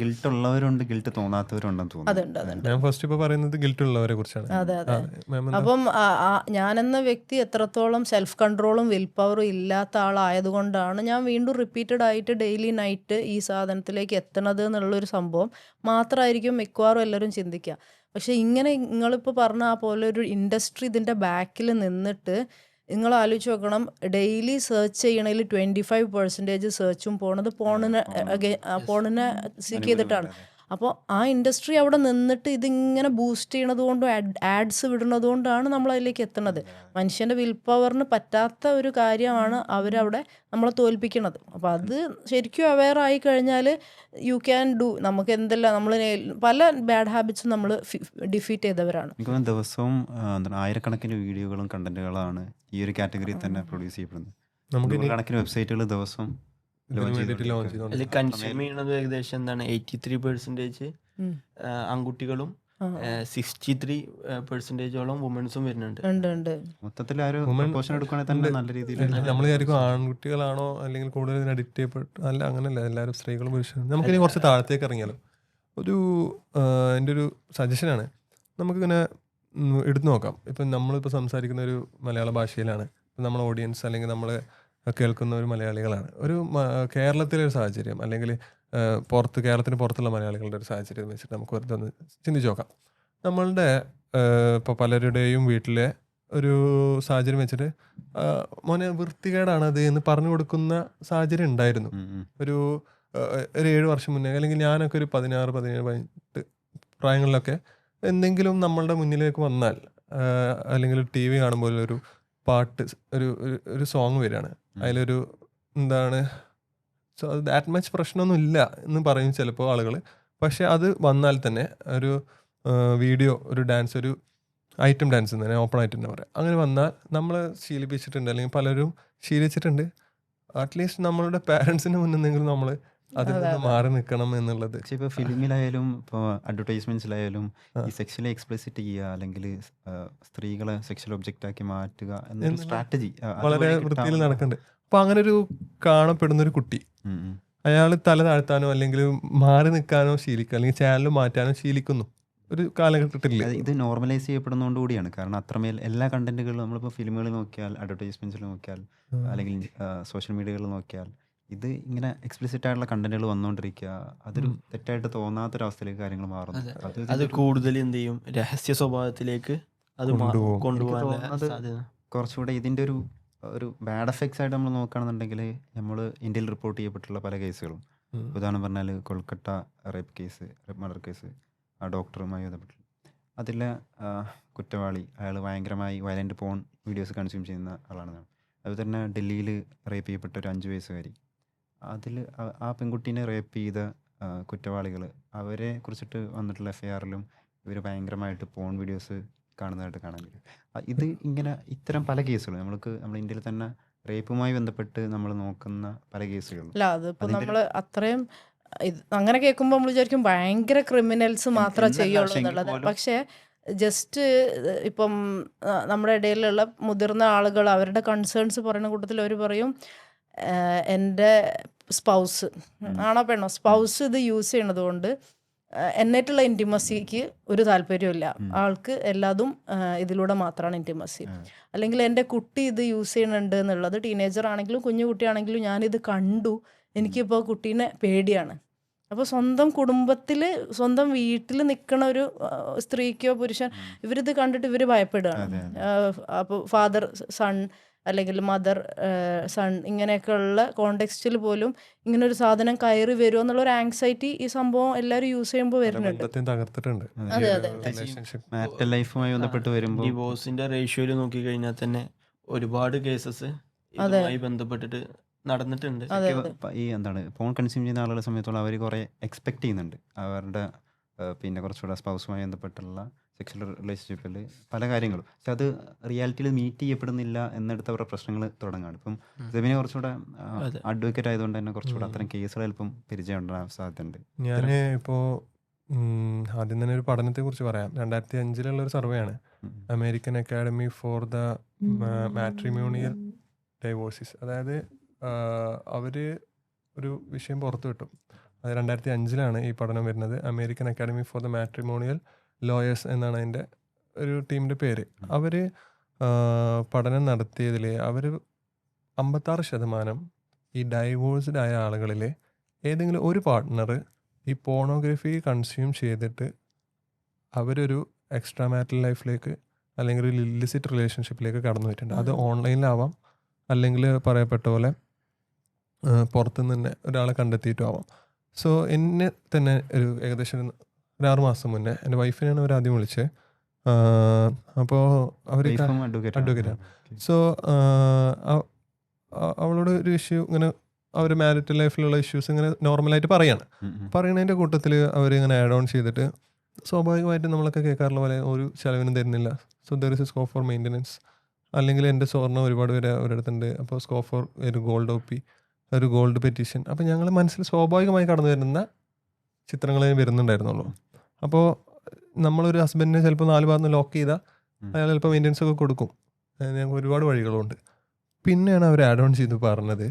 ഗിൽട്ട് ഉള്ളവരുണ്ട്, ഗിൽട്ട് തോന്നാത്തവരുണ്ടെന്ന് തോന്നുന്നു. ഞാൻ ഫസ്റ്റ് ഇപ്പോൾ പറയുന്നത് ഗിൽട്ട് ഉള്ളവരെ കുറിച്ചാണ്. അതെ. അപ്പം ഞാനെന്ന വ്യക്തി എത്രത്തോളം സെൽഫ് കൺട്രോളും വിൽ പവറും ഇല്ലാത്ത ആളായതുകൊണ്ടാണ് ഞാൻ വീണ്ടും റിപ്പീറ്റഡ് ആയിട്ട് ഡെയിലി നൈറ്റ് ഈ സാധനത്തിലേക്ക് എത്തണത് എന്നുള്ളൊരു സംഭവം മാത്രമായിരിക്കും മിക്കവാറും എല്ലാവരും ചിന്തിക്കുക. പക്ഷെ ഇങ്ങനെ നിങ്ങളിപ്പോൾ പറഞ്ഞ ആ പോലെ ഒരു ഇൻഡസ്ട്രി ഇതിൻ്റെ ബാക്കിൽ നിന്നിട്ട് നിങ്ങൾ ആലോചിച്ച് നോക്കണം, ഡെയിലി സെർച്ച് ചെയ്യണതിൽ 25% സെർച്ചും പോണത് പോണിനെ സീക്ക് ചെയ്തിട്ടാണ്. അപ്പോൾ ആ ഇൻഡസ്ട്രി അവിടെ നിന്നിട്ട് ഇതിങ്ങനെ ബൂസ്റ്റ് ചെയ്യണത് കൊണ്ടും ആഡ്സ് വിടുന്നത് കൊണ്ടാണ് നമ്മൾ അതിലേക്ക് എത്തുന്നത്. മനുഷ്യൻ്റെ വിൽ പവറിന് പറ്റാത്ത ഒരു കാര്യമാണ് അവരവിടെ നമ്മളെ തോൽപ്പിക്കണത്. അപ്പോൾ അത് ശരിക്കും അവെയർ ആയി കഴിഞ്ഞാൽ യു ക്യാൻ ഡു. നമുക്ക് എന്തെല്ലാം നമ്മൾ പല ബാഡ് ഹാബിറ്റ്സും നമ്മൾ ഡിഫീറ്റ് ചെയ്തവരാണ്. ദിവസവും ആയിരക്കണക്കിന് വീഡിയോകളും കണ്ടന്റുകളാണ് ഈ ഒരു കാറ്റഗറിയിൽ തന്നെ പ്രൊഡ്യൂസ് ചെയ്യപ്പെടുന്നത്. നമുക്ക് കണക്കിന് വെബ്സൈറ്റുകൾ ദിവസം കൺസ്യൂം ചെയ്യണത് ഏകദേശം എന്താണ് 83% ആൺകുട്ടികളും 63% വുമൻസും വരുന്നുണ്ട്. മൊത്തത്തിൽ നല്ല രീതിയിൽ നമ്മൾ വിചാരിക്കും ആൺകുട്ടികളാണോ അല്ലെങ്കിൽ കൂടുതൽ അഡിക്റ്റ് ചെയ്യപ്പെട്ടു. അല്ല, അങ്ങനെയല്ല, എല്ലാവരും സ്ത്രീകളും പുരുഷനും. നമുക്കിനി കുറച്ച് താഴത്തേക്ക് ഇറങ്ങിയാലോ. എൻ്റെ ഒരു സജഷനാണ്, നമുക്കിങ്ങനെ എടുത്തു നോക്കാം. ഇപ്പം നമ്മളിപ്പോൾ സംസാരിക്കുന്ന ഒരു മലയാള ഭാഷയിലാണ്, നമ്മൾ ഓഡിയൻസ് അല്ലെങ്കിൽ നമ്മൾ കേൾക്കുന്ന ഒരു മലയാളികളാണ്. ഒരു കേരളത്തിലെ ഒരു സാഹചര്യം അല്ലെങ്കിൽ കേരളത്തിന് പുറത്തുള്ള മലയാളികളുടെ ഒരു സാഹചര്യം വെച്ചിട്ട് നമുക്ക് വെറുതെ ഒന്ന് ചിന്തിച്ച് നോക്കാം. നമ്മളുടെ ഇപ്പോൾ പലരുടെയും വീട്ടിലെ ഒരു സാഹചര്യം വെച്ചിട്ട് മോനെ വൃത്തികേടാണത് എന്ന് പറഞ്ഞു കൊടുക്കുന്ന സാഹചര്യം ഉണ്ടായിരുന്നു ഒരു 7 വർഷം മുന്നേ. അല്ലെങ്കിൽ ഞാനൊക്കെ ഒരു 16, 17, 18 പ്രായങ്ങളിലൊക്കെ എന്തെങ്കിലും നമ്മളുടെ മുന്നിലേക്ക് വന്നാൽ അല്ലെങ്കിൽ TV കാണുമ്പോൾ ഒരു പാട്ട്, ഒരു സോങ് വരികയാണ്, അതിലൊരു എന്താണ് ദാറ്റ് മച്ച് പ്രശ്നമൊന്നും ഇല്ല എന്ന് പറയും ചിലപ്പോൾ ആളുകൾ. പക്ഷെ അത് വന്നാൽ തന്നെ ഒരു വീഡിയോ, ഒരു ഡാൻസ്, ഒരു ഐറ്റം ഡാൻസ് തന്നെ ഓപ്പൺ ആയിട്ട് തന്നെ പറയാം. അങ്ങനെ വന്നാൽ നമ്മൾ ശീലിപ്പിച്ചിട്ടുണ്ട്, അല്ലെങ്കിൽ പലരും ശീലിച്ചിട്ടുണ്ട്. അറ്റ്ലീസ്റ്റ് നമ്മളുടെ പാരൻസിന് മുന്നെങ്കിലും നമ്മൾ അതിൽ നിന്ന് മാറി നിൽക്കണം എന്നുള്ളത്. പക്ഷെ ഇപ്പോൾ ഫിലിമിലായാലും ഇപ്പോൾ അഡ്വർടൈസ്മെന്റ്സിലായാലും ഈ സെക്ഷലി എക്സ്പ്ലിസിറ്റ് ചെയ്യുക അല്ലെങ്കിൽ സ്ത്രീകളെ സെക്ഷൽ ഒബ്ജക്റ്റ് ആക്കി മാറ്റുക എന്നൊരു സ്ട്രാറ്റജി വളരെ വൃത്തിയിൽ നടക്കുന്നുണ്ട്. അപ്പോൾ അങ്ങനെ ഒരു കാണപ്പെടുന്നൊരു കുട്ടി അയാൾ തല താഴ്ത്താനോ അല്ലെങ്കിൽ മാറി നിൽക്കാനോ ശീലിക്കുക, അല്ലെങ്കിൽ ചാനൽ മാറ്റാനോ ശീലിക്കുന്നു ഒരു കാലഘട്ടത്തില്. ഇത് നോർമലൈസ് ചെയ്യപ്പെടുന്നതുകൊണ്ട് കൂടിയാണ്. കാരണം അത്രമേൽ എല്ലാ കണ്ടന്റുകളും നമ്മളിപ്പോൾ ഫിലിമുകളിൽ നോക്കിയാൽ, അഡ്വർടൈസ്മെന്റ്സിൽ നോക്കിയാൽ, അല്ലെങ്കിൽ സോഷ്യൽ മീഡിയകളിൽ നോക്കിയാൽ ഇത് ഇങ്ങനെ എക്സ്പ്ലിസിറ്റ് ആയിട്ടുള്ള കണ്ടന്റുകൾ വന്നുകൊണ്ടിരിക്കുക. അതൊരു തെറ്റായിട്ട് തോന്നാത്തൊരവസ്ഥയിലേക്ക് കാര്യങ്ങൾ മാറുന്നു. അത് കൂടുതൽ എന്ത് ചെയ്യും, രഹസ്യ സ്വഭാവത്തിലേക്ക് അത് കൊണ്ടുപോകാൻ സാധ്യത. കുറച്ചുകൂടെ ഇതിൻ്റെ ഒരു ബാഡ് എഫക്ട്സ് ആയിട്ട് നമ്മൾ നോക്കുകയാണെന്നുണ്ടെങ്കിൽ നമ്മൾ ഇന്ത്യയിൽ റിപ്പോർട്ട് ചെയ്യപ്പെട്ടുള്ള പല കേസുകളും, ഉദാഹരണം പറഞ്ഞാൽ Kolkata rape case, murder case, ആ ഡോക്ടറുമായി ബന്ധപ്പെട്ട് അതിലെ കുറ്റവാളി അയാൾ ഭയങ്കരമായി വയലൻ്റ് പോൺ വീഡിയോസ് കൺസ്യൂം ചെയ്യുന്ന ആളാണ്. അതുപോലെ തന്നെ ഡൽഹിയിൽ റേപ്പ് ചെയ്യപ്പെട്ട ഒരു 5 വയസ്സുകാരി, അതിൽ ആ പെൺകുട്ടീനെ റേപ്പ് ചെയ്ത കുറ്റവാളികൾ അവരെ കുറിച്ചിട്ട് വന്നിട്ടുള്ള FIRലും ഇവർ ഭയങ്കരമായിട്ട് പോൺ വീഡിയോസ് കാണുന്നതായിട്ട് കാണാൻ കഴിയും. ഇത് ഇങ്ങനെ ഇത്തരം പല കേസുകളും നമ്മൾ ഇന്ത്യയിൽ തന്നെ റേപ്പുമായി ബന്ധപ്പെട്ട് നമ്മൾ നോക്കുന്ന പല കേസുകളും. അല്ല അതിപ്പോൾ നമ്മൾ അത്രയും അങ്ങനെ കേൾക്കുമ്പോൾ നമ്മൾ വിചാരിക്കും ഭയങ്കര ക്രിമിനൽസ് മാത്രമേ ചെയ്യുള്ളൂ എന്നുള്ളത്. പക്ഷേ ജസ്റ്റ് ഇപ്പം നമ്മുടെ ഇടയിലുള്ള മുതിർന്ന ആളുകൾ അവരുടെ കൺസേൺസ് പറയുന്ന കൂട്ടത്തിൽ അവർ പറയും, എൻ്റെ സ്പൗസ് ആണോ പെണ്ണോ, സ്പൗസ് ഇത് യൂസ് ചെയ്യണത് കൊണ്ട് എന്നായിട്ടുള്ള ഇൻറ്റിമസിക്ക് ഒരു താല്പര്യമില്ല, ആൾക്ക് എല്ലാതും ഇതിലൂടെ മാത്രമാണ് ഇൻറ്റിമസി. അല്ലെങ്കിൽ എൻ്റെ കുട്ടി ഇത് യൂസ് ചെയ്യുന്നുണ്ട് എന്നുള്ളത്, ടീനേജർ ആണെങ്കിലും കുഞ്ഞു കുട്ടിയാണെങ്കിലും ഞാനിത് കണ്ടു, എനിക്കിപ്പോൾ കുട്ടീനെ പേടിയാണ്. അപ്പോൾ സ്വന്തം കുടുംബത്തിൽ സ്വന്തം വീട്ടിൽ നിൽക്കണ ഒരു സ്ത്രീക്കോ പുരുഷൻ ഇവരിത് കണ്ടിട്ട് ഇവർ ഭയപ്പെടുകയാണ്. അപ്പോൾ ഫാദർ സൺ അല്ലെങ്കിൽ മദർ സൺ ഇങ്ങനെയൊക്കെയുള്ള കോണ്ടെക്സ്റ്റിൽ പോലും ഇങ്ങനൊരു സാധനം കയറി വരുമോ എന്നുള്ളൊരു ആങ്സൈറ്റി ഈ സംഭവം എല്ലാവരും യൂസ് ചെയ്യുമ്പോൾ വരുന്നുണ്ട്. അതെ അതെ മാരിറ്റൽ ലൈഫുമായി ബന്ധപ്പെട്ട് വരുമ്പോൾ ഡിവോഴ്സിന്റെ റേഷ്യോയിൽ നോക്കിക്കഴിഞ്ഞാൽ തന്നെ ഒരുപാട് കേസസ് ഇതുമായി ബന്ധപ്പെട്ടിട്ട് നടന്നിട്ടുണ്ട്. ഈ എന്താണ് ഫോൺ കൺസ്യൂം ചെയ്യുന്ന ആളുകളെ സംബന്ധിച്ചോളം അവർ കുറേ എക്സ്പെക്ട് ചെയ്യുന്നുണ്ട് അവരുടെ പിന്നെ കുറച്ചുകൂടെ സ്പൗസുമായി ബന്ധപ്പെട്ടുള്ള സെക്ഷൽ റിലേഷൻഷിപ്പിൽ പല കാര്യങ്ങളും. പക്ഷെ അത് റിയാലിറ്റിയിൽ മീറ്റ് ചെയ്യപ്പെടുന്നില്ല എന്നിടത്ത് അവരുടെ പ്രശ്നങ്ങൾ തുടങ്ങുകയാണ്. ഇപ്പം ജെബിനെ കുറച്ചുകൂടെ അഡ്വക്കേറ്റ് ആയതുകൊണ്ട് തന്നെ കുറച്ചുകൂടെ അത്തരം കേസുകൾ അല്പം പരിചയം ഉണ്ടാകാൻ സാധ്യതയുണ്ട്. ഞാൻ ഇപ്പോൾ ആദ്യം തന്നെ ഒരു പഠനത്തെ കുറിച്ച് പറയാം. 2005 ഒരു സർവേ ആണ്, American academy for the matrimonial divorces. അതായത് അവർ ഒരു വിഷയം പുറത്തു വിട്ടു. അത് 2005 ഈ പഠനം വരുന്നത്. American academy for the matrimonial lawyers എന്നാണ് അതിൻ്റെ ഒരു ടീമിൻ്റെ പേര്. അവർ പഠനം നടത്തിയതിൽ അവർ 56% ഈ ഡൈവോഴ്സ്ഡ് ആയ ആളുകളിൽ ഏതെങ്കിലും ഒരു പാർട്ട്ണർ ഈ പോണോഗ്രഫി കൺസ്യൂം ചെയ്തിട്ട് അവരൊരു എക്സ്ട്രാ മാരിറ്റൽ ലൈഫിലേക്ക് അല്ലെങ്കിൽ ഒരു ഇല്ലിസിറ്റ് റിലേഷൻഷിപ്പിലേക്ക് കടന്നു പോയിട്ടുണ്ട്. അത് ഓൺലൈനിലാവാം, അല്ലെങ്കിൽ പറയപ്പെട്ട പോലെ പുറത്തുനിന്ന് തന്നെ ഒരാളെ കണ്ടെത്തിയിട്ടും ആവാം. സോ എന്നെ തന്നെ ഏകദേശം ഒരു 6 മാസം മുന്നേ എൻ്റെ വൈഫിനെയാണ് അവർ ആദ്യം വിളിച്ചത്. അപ്പോൾ അവർ അഡ്വക്കേറ്റാണ്. സോ അവളോട് ഒരു ഇഷ്യൂ ഇങ്ങനെ അവർ മാരിറ്റൽ ലൈഫിലുള്ള ഇഷ്യൂസ് ഇങ്ങനെ നോർമലായിട്ട് പറയണതിൻ്റെ കൂട്ടത്തിൽ അവരിങ്ങനെ ആഡ് ഓൺ ചെയ്തിട്ട് സ്വാഭാവികമായിട്ടും നമ്മളൊക്കെ കേൾക്കാറുള്ള പോലെ ഒരു ചിലവിനും തരുന്നില്ല. So there is A scope for maintenance. അല്ലെങ്കിൽ എൻ്റെ സ്വർണ്ണം ഒരുപാട് പേര് ഒരിടത്തുണ്ട്, അപ്പോൾ സ്കോപ്പ് ഫോർ ഒരു ഗോൾഡ് OP, ഒരു ഗോൾഡ് പെറ്റീഷൻ. അപ്പോൾ ഞങ്ങൾ മനസ്സിൽ സ്വാഭാവികമായി കടന്നു വരുന്ന ചിത്രങ്ങളെ വരുന്നുണ്ടായിരുന്നുള്ളൂ. അപ്പോൾ നമ്മളൊരു ഹസ്ബൻഡിനെ ചിലപ്പോൾ 4 ഭാഗത്ത് ലോക്ക് ചെയ്താൽ അയാൾ ചിലപ്പോൾ മെയിൻ്റനൻസ് ഒക്കെ കൊടുക്കും. ഞങ്ങൾക്ക് ഒരുപാട് വഴികളുണ്ട്. പിന്നെയാണ് അവർ ആഡ് ഓൺ ചെയ്ത് പറഞ്ഞത്,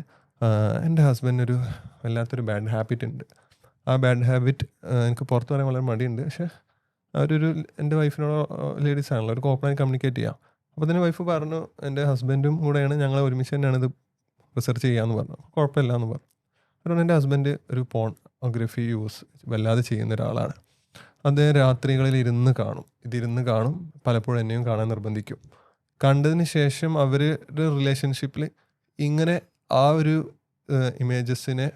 എൻ്റെ ഹസ്ബൻഡിന് ഒരു വല്ലാത്തൊരു ബാഡ് ഹാബിറ്റ് ഉണ്ട്. ആ ബാഡ് ഹാബിറ്റ് എനിക്ക് പുറത്ത് പറയാൻ വളരെ മടിയുണ്ട്. പക്ഷേ അവരൊരു എൻ്റെ വൈഫിനോട് ലേഡീസ് ആണല്ലോ, ഒരു ഓപ്പണായി കമ്മ്യൂണിക്കേറ്റ് ചെയ്യാം. അപ്പോൾ തന്നെ വൈഫ് പറഞ്ഞു, എൻ്റെ ഹസ്ബൻഡും കൂടെയാണ് ഞങ്ങൾ ഒരുമിച്ച് തന്നെയാണ് ഇത് റിസർച്ച് ചെയ്യാമെന്ന് പറഞ്ഞു. കുഴപ്പമില്ല എന്ന് പറഞ്ഞു. അതുകൊണ്ട് എൻ്റെ ഹസ്ബൻഡ് ഒരു പോണോഗ്രഫി യൂസ് വല്ലാതെ ചെയ്യുന്ന ഒരാളാണ്. അദ്ദേഹം രാത്രികളിൽ ഇതിരുന്ന് കാണും, പലപ്പോഴും എന്നെയും കാണാൻ നിർബന്ധിക്കും. കണ്ടതിന് ശേഷം അവരുടെ റിലേഷൻഷിപ്പിൽ ഇങ്ങനെ ആ ഒരു ഇമേജസിനെ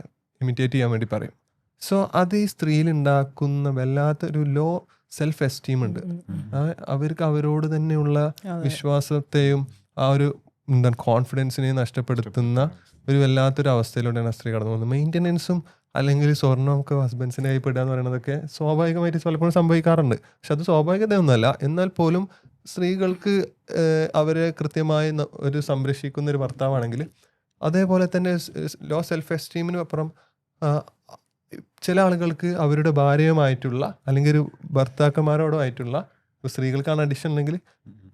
ഇമിറ്റേറ്റ് ചെയ്യാൻ വേണ്ടി പറയും. സോ അത് ഈ സ്ത്രീയിൽ ഉണ്ടാക്കുന്ന വല്ലാത്തൊരു ലോ സെൽഫ് എസ്റ്റീം ഉണ്ട്. അവർക്ക് അവരോട് തന്നെയുള്ള വിശ്വാസത്തെയും ആ ഒരു എന്താണ് കോൺഫിഡൻസിനെയും നഷ്ടപ്പെടുത്തുന്ന ഒരു വല്ലാത്തൊരു അവസ്ഥയിലൂടെയാണ് സ്ത്രീ കടന്നു പോകുന്നത്. മെയിൻ്റനൻസും അല്ലെങ്കിൽ സ്വർണ്ണമൊക്കെ ഹസ്ബൻഡ്സിൻ്റെ കൈപ്പെടുക എന്ന് പറയുന്നതൊക്കെ സ്വാഭാവികമായിട്ട് പലപ്പോഴും സംഭവിക്കാറുണ്ട്. പക്ഷെ അത് സ്വാഭാവികതയൊന്നുമല്ല. എന്നാൽ പോലും സ്ത്രീകൾക്ക് അവരെ കൃത്യമായി ഒരു സംരക്ഷിക്കുന്ന ഒരു ഭർത്താവാണെങ്കിൽ, അതേപോലെ തന്നെ ലോ സെൽഫ് എസ്റ്റീമിനും അപ്പുറം ചില ആളുകൾക്ക് അവരുടെ ഭാര്യയുമായിട്ടുള്ള അല്ലെങ്കിൽ ഒരു ഭർത്താക്കന്മാരോടോ ആയിട്ടുള്ള സ്ത്രീകൾക്കാണ് അഡിഷൻ ഉണ്ടെങ്കിൽ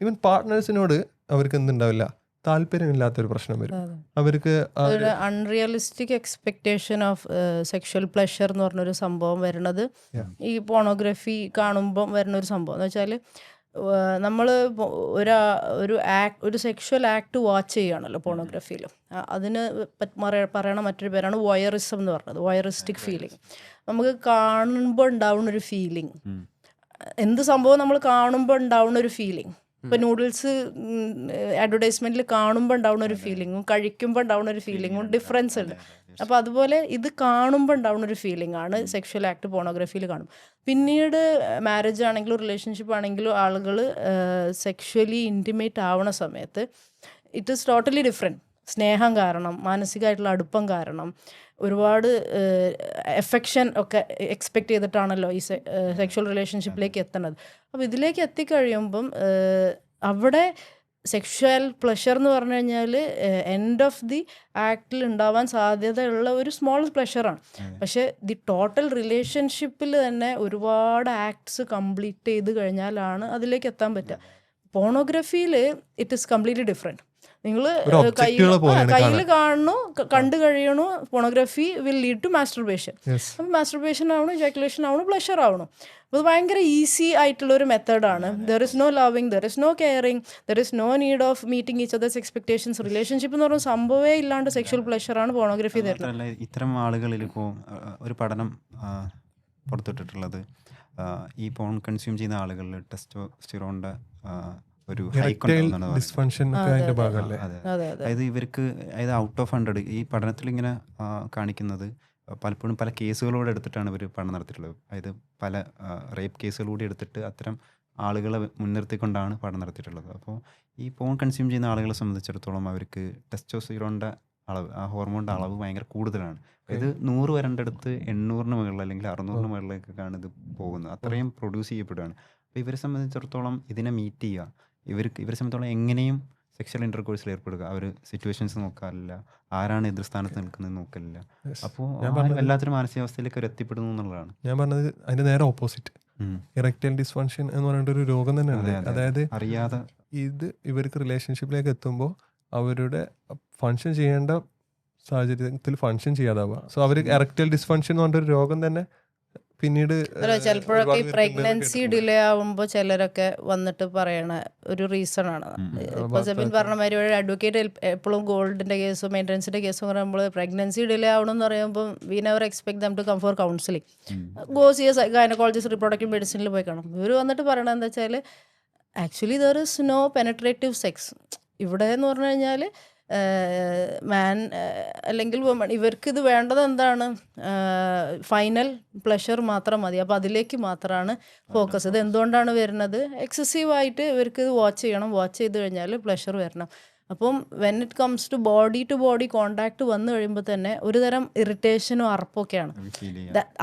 ഈവൻ പാർട്ട്നേഴ്സിനോട് അവർക്ക് എന്തുണ്ടാവില്ല, താല്പര്യമില്ലാത്തൊരു പ്രശ്നം വരും. അവർക്ക് ഒരു unrealistic expectation of sexual pleasure എന്ന് പറഞ്ഞൊരു സംഭവം വരുന്നത് ഈ പോണോഗ്രഫി കാണുമ്പം വരുന്നൊരു സംഭവം എന്ന് വെച്ചാൽ നമ്മൾ ഒരു സെക്ഷൽ ആക്ട് വാച്ച് ചെയ്യുകയാണല്ലോ പോണോഗ്രഫിയിൽ. അതിന് പറയണ മറ്റൊരു പേരാണ് വോയറിസം എന്ന് പറഞ്ഞത്, വോയറിസ്റ്റിക് ഫീലിംഗ്. നമുക്ക് കാണുമ്പോൾ ഉണ്ടാവുന്ന ഒരു ഫീലിംഗ്, എന്ത് സംഭവം നമ്മൾ കാണുമ്പോൾ ഉണ്ടാവുന്ന ഒരു ഫീലിംഗ്. ഇപ്പം നൂഡിൽസ് അഡ്വർടൈസ്മെൻറ്റിൽ കാണുമ്പോൾ ഉണ്ടാവുന്ന ഒരു ഫീലിങ്ങും കഴിക്കുമ്പോൾ ഉണ്ടാവുന്ന ഒരു ഫീലിങ്ങും ഡിഫറൻസ് ഉണ്ട്. അപ്പോൾ അതുപോലെ ഇത് കാണുമ്പോൾ ഉണ്ടാവുന്ന ഒരു ഫീലിംഗ് ആണ് സെക്ഷൽ ആക്ട് പോണോഗ്രഫിയിൽ കാണും. പിന്നീട് മാരേജ് ആണെങ്കിലും റിലേഷൻഷിപ്പ് ആണെങ്കിലും ആളുകൾ സെക്ഷലി ഇൻറ്റിമേറ്റ് ആവണ സമയത്ത് ഇറ്റ് ഈസ് ടോട്ടലി ഡിഫറെൻറ്റ്. സ്നേഹം കാരണം, മാനസികമായിട്ടുള്ള അടുപ്പം കാരണം, ഒരുപാട് എഫെക്ഷൻ ഒക്കെ എക്സ്പെക്റ്റ് ചെയ്തിട്ടാണല്ലോ ഈ സെക്ഷൽ റിലേഷൻഷിപ്പിലേക്ക് എത്തുന്നത്. അപ്പോൾ ഇതിലേക്ക് എത്തിക്കഴിയുമ്പം അവിടെ സെക്ഷൽ പ്ലഷർ എന്ന് പറഞ്ഞു കഴിഞ്ഞാൽ എൻഡ് ഓഫ് ദി ആക്ടിൽ ഉണ്ടാവാൻ സാധ്യതയുള്ള ഒരു സ്മോൾ പ്ലഷറാണ്. പക്ഷേ ദി ടോട്ടൽ റിലേഷൻഷിപ്പിൽ തന്നെ ഒരുപാട് ആക്ട്സ് കംപ്ലീറ്റ് ചെയ്ത് കഴിഞ്ഞാലാണ് അതിലേക്ക് എത്താൻ പറ്റുക. പോണോഗ്രഫിയിൽ ഇറ്റ് ഈസ് കംപ്ലീറ്റ്ലി ഡിഫറെൻറ്റ്. നിങ്ങൾ കയ്യിൽ കാണുന്നു, കണ്ടു കഴിയണു, pornography will lead to masturbation. അപ്പം മാസ്റ്റർബേഷൻ ആവണം, ഇജാക്കുലേഷൻ ആവണം, പ്ലഷർ ആവണം. അപ്പോൾ അത് ഭയങ്കര ഈസി ആയിട്ടുള്ള ഒരു മെത്തേഡാണ്. There is no loving, there is no caring, there is no need of meeting each others expectations. Relationship എന്ന് പറയുന്ന സംഭവമേ ഇല്ലാണ്ട് സെക്ഷൽ പ്ലഷറാണ് പോണോഗ്രഫി തരുന്നത്. ഇത്തരം ആളുകളിൽ ഇപ്പോൾ ഒരു പഠനം പുറത്തുവിട്ടിട്ടുള്ളത് ഈ പോൺ കൺസ്യൂം ചെയ്യുന്ന ആളുകളിൽ ടെസ്റ്റോസ്റ്റിറോണിൻ്റെ ഒരു അതായത് ഇവർക്ക് അതായത് ഔട്ട് ഓഫ് 100 ഈ പഠനത്തിൽ ഇങ്ങനെ കാണിക്കുന്നത് പലപ്പോഴും പല കേസുകളോട് എടുത്തിട്ടാണ് ഇവർ പഠനം നടത്തിയിട്ടുള്ളത്. അതായത് പല റേപ്പ് കേസുകളൂടെ എടുത്തിട്ട് അത്തരം ആളുകളെ മുൻനിർത്തിക്കൊണ്ടാണ് പഠനം നടത്തിയിട്ടുള്ളത്. അപ്പോൾ ഈ പോൺ കൺസ്യൂം ചെയ്യുന്ന ആളുകളെ സംബന്ധിച്ചിടത്തോളം അവർക്ക് ടെസ്റ്റോസ്റ്റിറോണിൻ്റെ അളവ്, ആ ഹോർമോണിൻ്റെ അളവ് ഭയങ്കര കൂടുതലാണ്. അതായത് 100 വരേണ്ടടുത്ത് 800-ന് മുകളിൽ അല്ലെങ്കിൽ 600-ന് മുകളിലേക്കൊക്കെയാണ് ഇത് പോകുന്നത്. അത്രയും പ്രൊഡ്യൂസ് ചെയ്യപ്പെടുകയാണ്. അപ്പോൾ ഇവരെ സംബന്ധിച്ചിടത്തോളം ഇതിനെ മീറ്റ് ചെയ്യുക, ഇവരെ സംബന്ധിച്ചിടത്തോളം എങ്ങനെയും സെക്ഷൽ ഇൻ്റർകോഴ്സിൽ ഏർപ്പെടുക, അവർ സിറ്റുവേഷൻസ് നോക്കാറില്ല, ആരാണ് എതിർസ്ഥാനത്ത് നിൽക്കുന്നത് നോക്കലില്ല. അപ്പോൾ വല്ലാത്തൊരു മാനസികാവസ്ഥയിലേക്ക് അവർ എത്തിപ്പെടുന്നു എന്നുള്ളതാണ് ഞാൻ പറഞ്ഞത്. അതിൻ്റെ നേരെ ഓപ്പോസിറ്റ് ഇറക്ടൈൽ ഡിസ്ഫങ്ഷൻ എന്ന് പറഞ്ഞിട്ടൊരു രോഗം തന്നെയാണ്. അതായത് അറിയാതെ ഇത് ഇവർക്ക് റിലേഷൻഷിപ്പിലേക്ക് എത്തുമ്പോൾ അവരുടെ ഫങ്ഷൻ ചെയ്യേണ്ട സാഹചര്യത്തിൽ ഫങ്ഷൻ ചെയ്യാതാവുക. സോ അവർ എറക്ടൈൽ ഡിസ്ഫങ്ഷൻ എന്ന് പറഞ്ഞൊരു രോഗം തന്നെ പിന്നീട് ചിലപ്പോഴൊക്കെ ഈ പ്രഗ്നൻസി ഡിലേ ആവുമ്പോൾ ചിലരൊക്കെ വന്നിട്ട് പറയണ ഒരു റീസൺ ആണ്. ഇപ്പൊ സെബിൻ പറഞ്ഞ മാതിരി ഒരു അഡ്വക്കേറ്റ് എപ്പോഴും ഗോൾഡിന്റെ കേസും മെയിൻ്റനൻസിന്റെ കേസും പറയുമ്പോൾ പ്രഗ്നൻസി ഡിലേ ആവണമെന്ന് പറയുമ്പോൾ we never expect them to come for counselling. Go see a gynaecologist, reproductive മെഡിസിനിൽ പോയി കാണും. ഇവർ വന്നിട്ട് പറയണത് എന്താ വെച്ചാൽ actually there is no penetrative sex ഇവിടെ എന്ന് പറഞ്ഞു കഴിഞ്ഞാൽ മാൻ അല്ലെങ്കിൽ വുമൺ ഇവർക്ക് ഇത് വേണ്ടത് എന്താണ്, ഫൈനൽ പ്ലഷർ മാത്രം മതി. അപ്പോൾ അതിലേക്ക് മാത്രമാണ് ഫോക്കസ്. ഇത് എന്തുകൊണ്ടാണ് വരുന്നത്, എക്സസീവായിട്ട് ഇവർക്ക് ഇത് വാച്ച് ചെയ്യണം, വാച്ച് ചെയ്ത് കഴിഞ്ഞാൽ പ്ലഷർ വരണം. അപ്പം when it comes to body contact വന്നു കഴിയുമ്പോൾ തന്നെ ഒരു തരം ഇറിറ്റേഷനും അറപ്പൊക്കെയാണ്.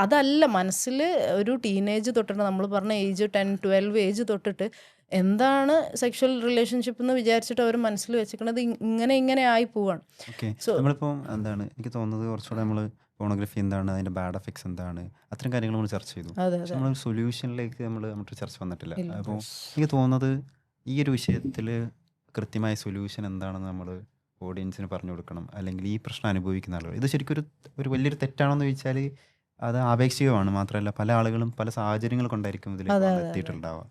അതല്ല മനസ്സിൽ ഒരു ടീനേജ് തൊട്ടിട്ട്, നമ്മൾ പറഞ്ഞ ഏജ് 10-12 ഏജ് തൊട്ടിട്ട് എന്താണ് സെക്ഷൽ റിലേഷൻഷിപ്പ് എന്ന് വിചാരിച്ചിട്ട് അവർ മനസ്സിൽ വെച്ചിരിക്കുന്നത് ഇങ്ങനെ ആയി പോവാണ്. സോ നമ്മളിപ്പോൾ എന്താണ് എനിക്ക് തോന്നുന്നത് കുറച്ചുകൂടെ നമ്മൾ പോണോഗ്രഫി എന്താണ്, അതിൻ്റെ ബാഡ് എഫക്ട്സ് എന്താണ്, അത്തരം കാര്യങ്ങൾ നമ്മൾ ചർച്ച ചെയ്തു. നമ്മൾ സൊല്യൂഷനിലേക്ക് നമുക്ക് ചർച്ച വന്നിട്ടില്ല. അപ്പോൾ എനിക്ക് തോന്നുന്നത് ഈ ഒരു വിഷയത്തിൽ കൃത്യമായ സൊല്യൂഷൻ എന്താണെന്ന് നമ്മൾ ഓഡിയൻസിന് പറഞ്ഞു കൊടുക്കണം. അല്ലെങ്കിൽ ഈ പ്രശ്നം അനുഭവിക്കുന്ന ആളുകൾ, ഇത് ശരിക്കും ഒരു വലിയൊരു തെറ്റാണെന്ന് ചോദിച്ചാൽ അത് ആപേക്ഷികമാണ്. മാത്രമല്ല പല ആളുകളും പല സാഹചര്യങ്ങൾ കൊണ്ടായിരിക്കും ഇതിലേക്ക് എത്തിയിട്ടുണ്ടാവുക.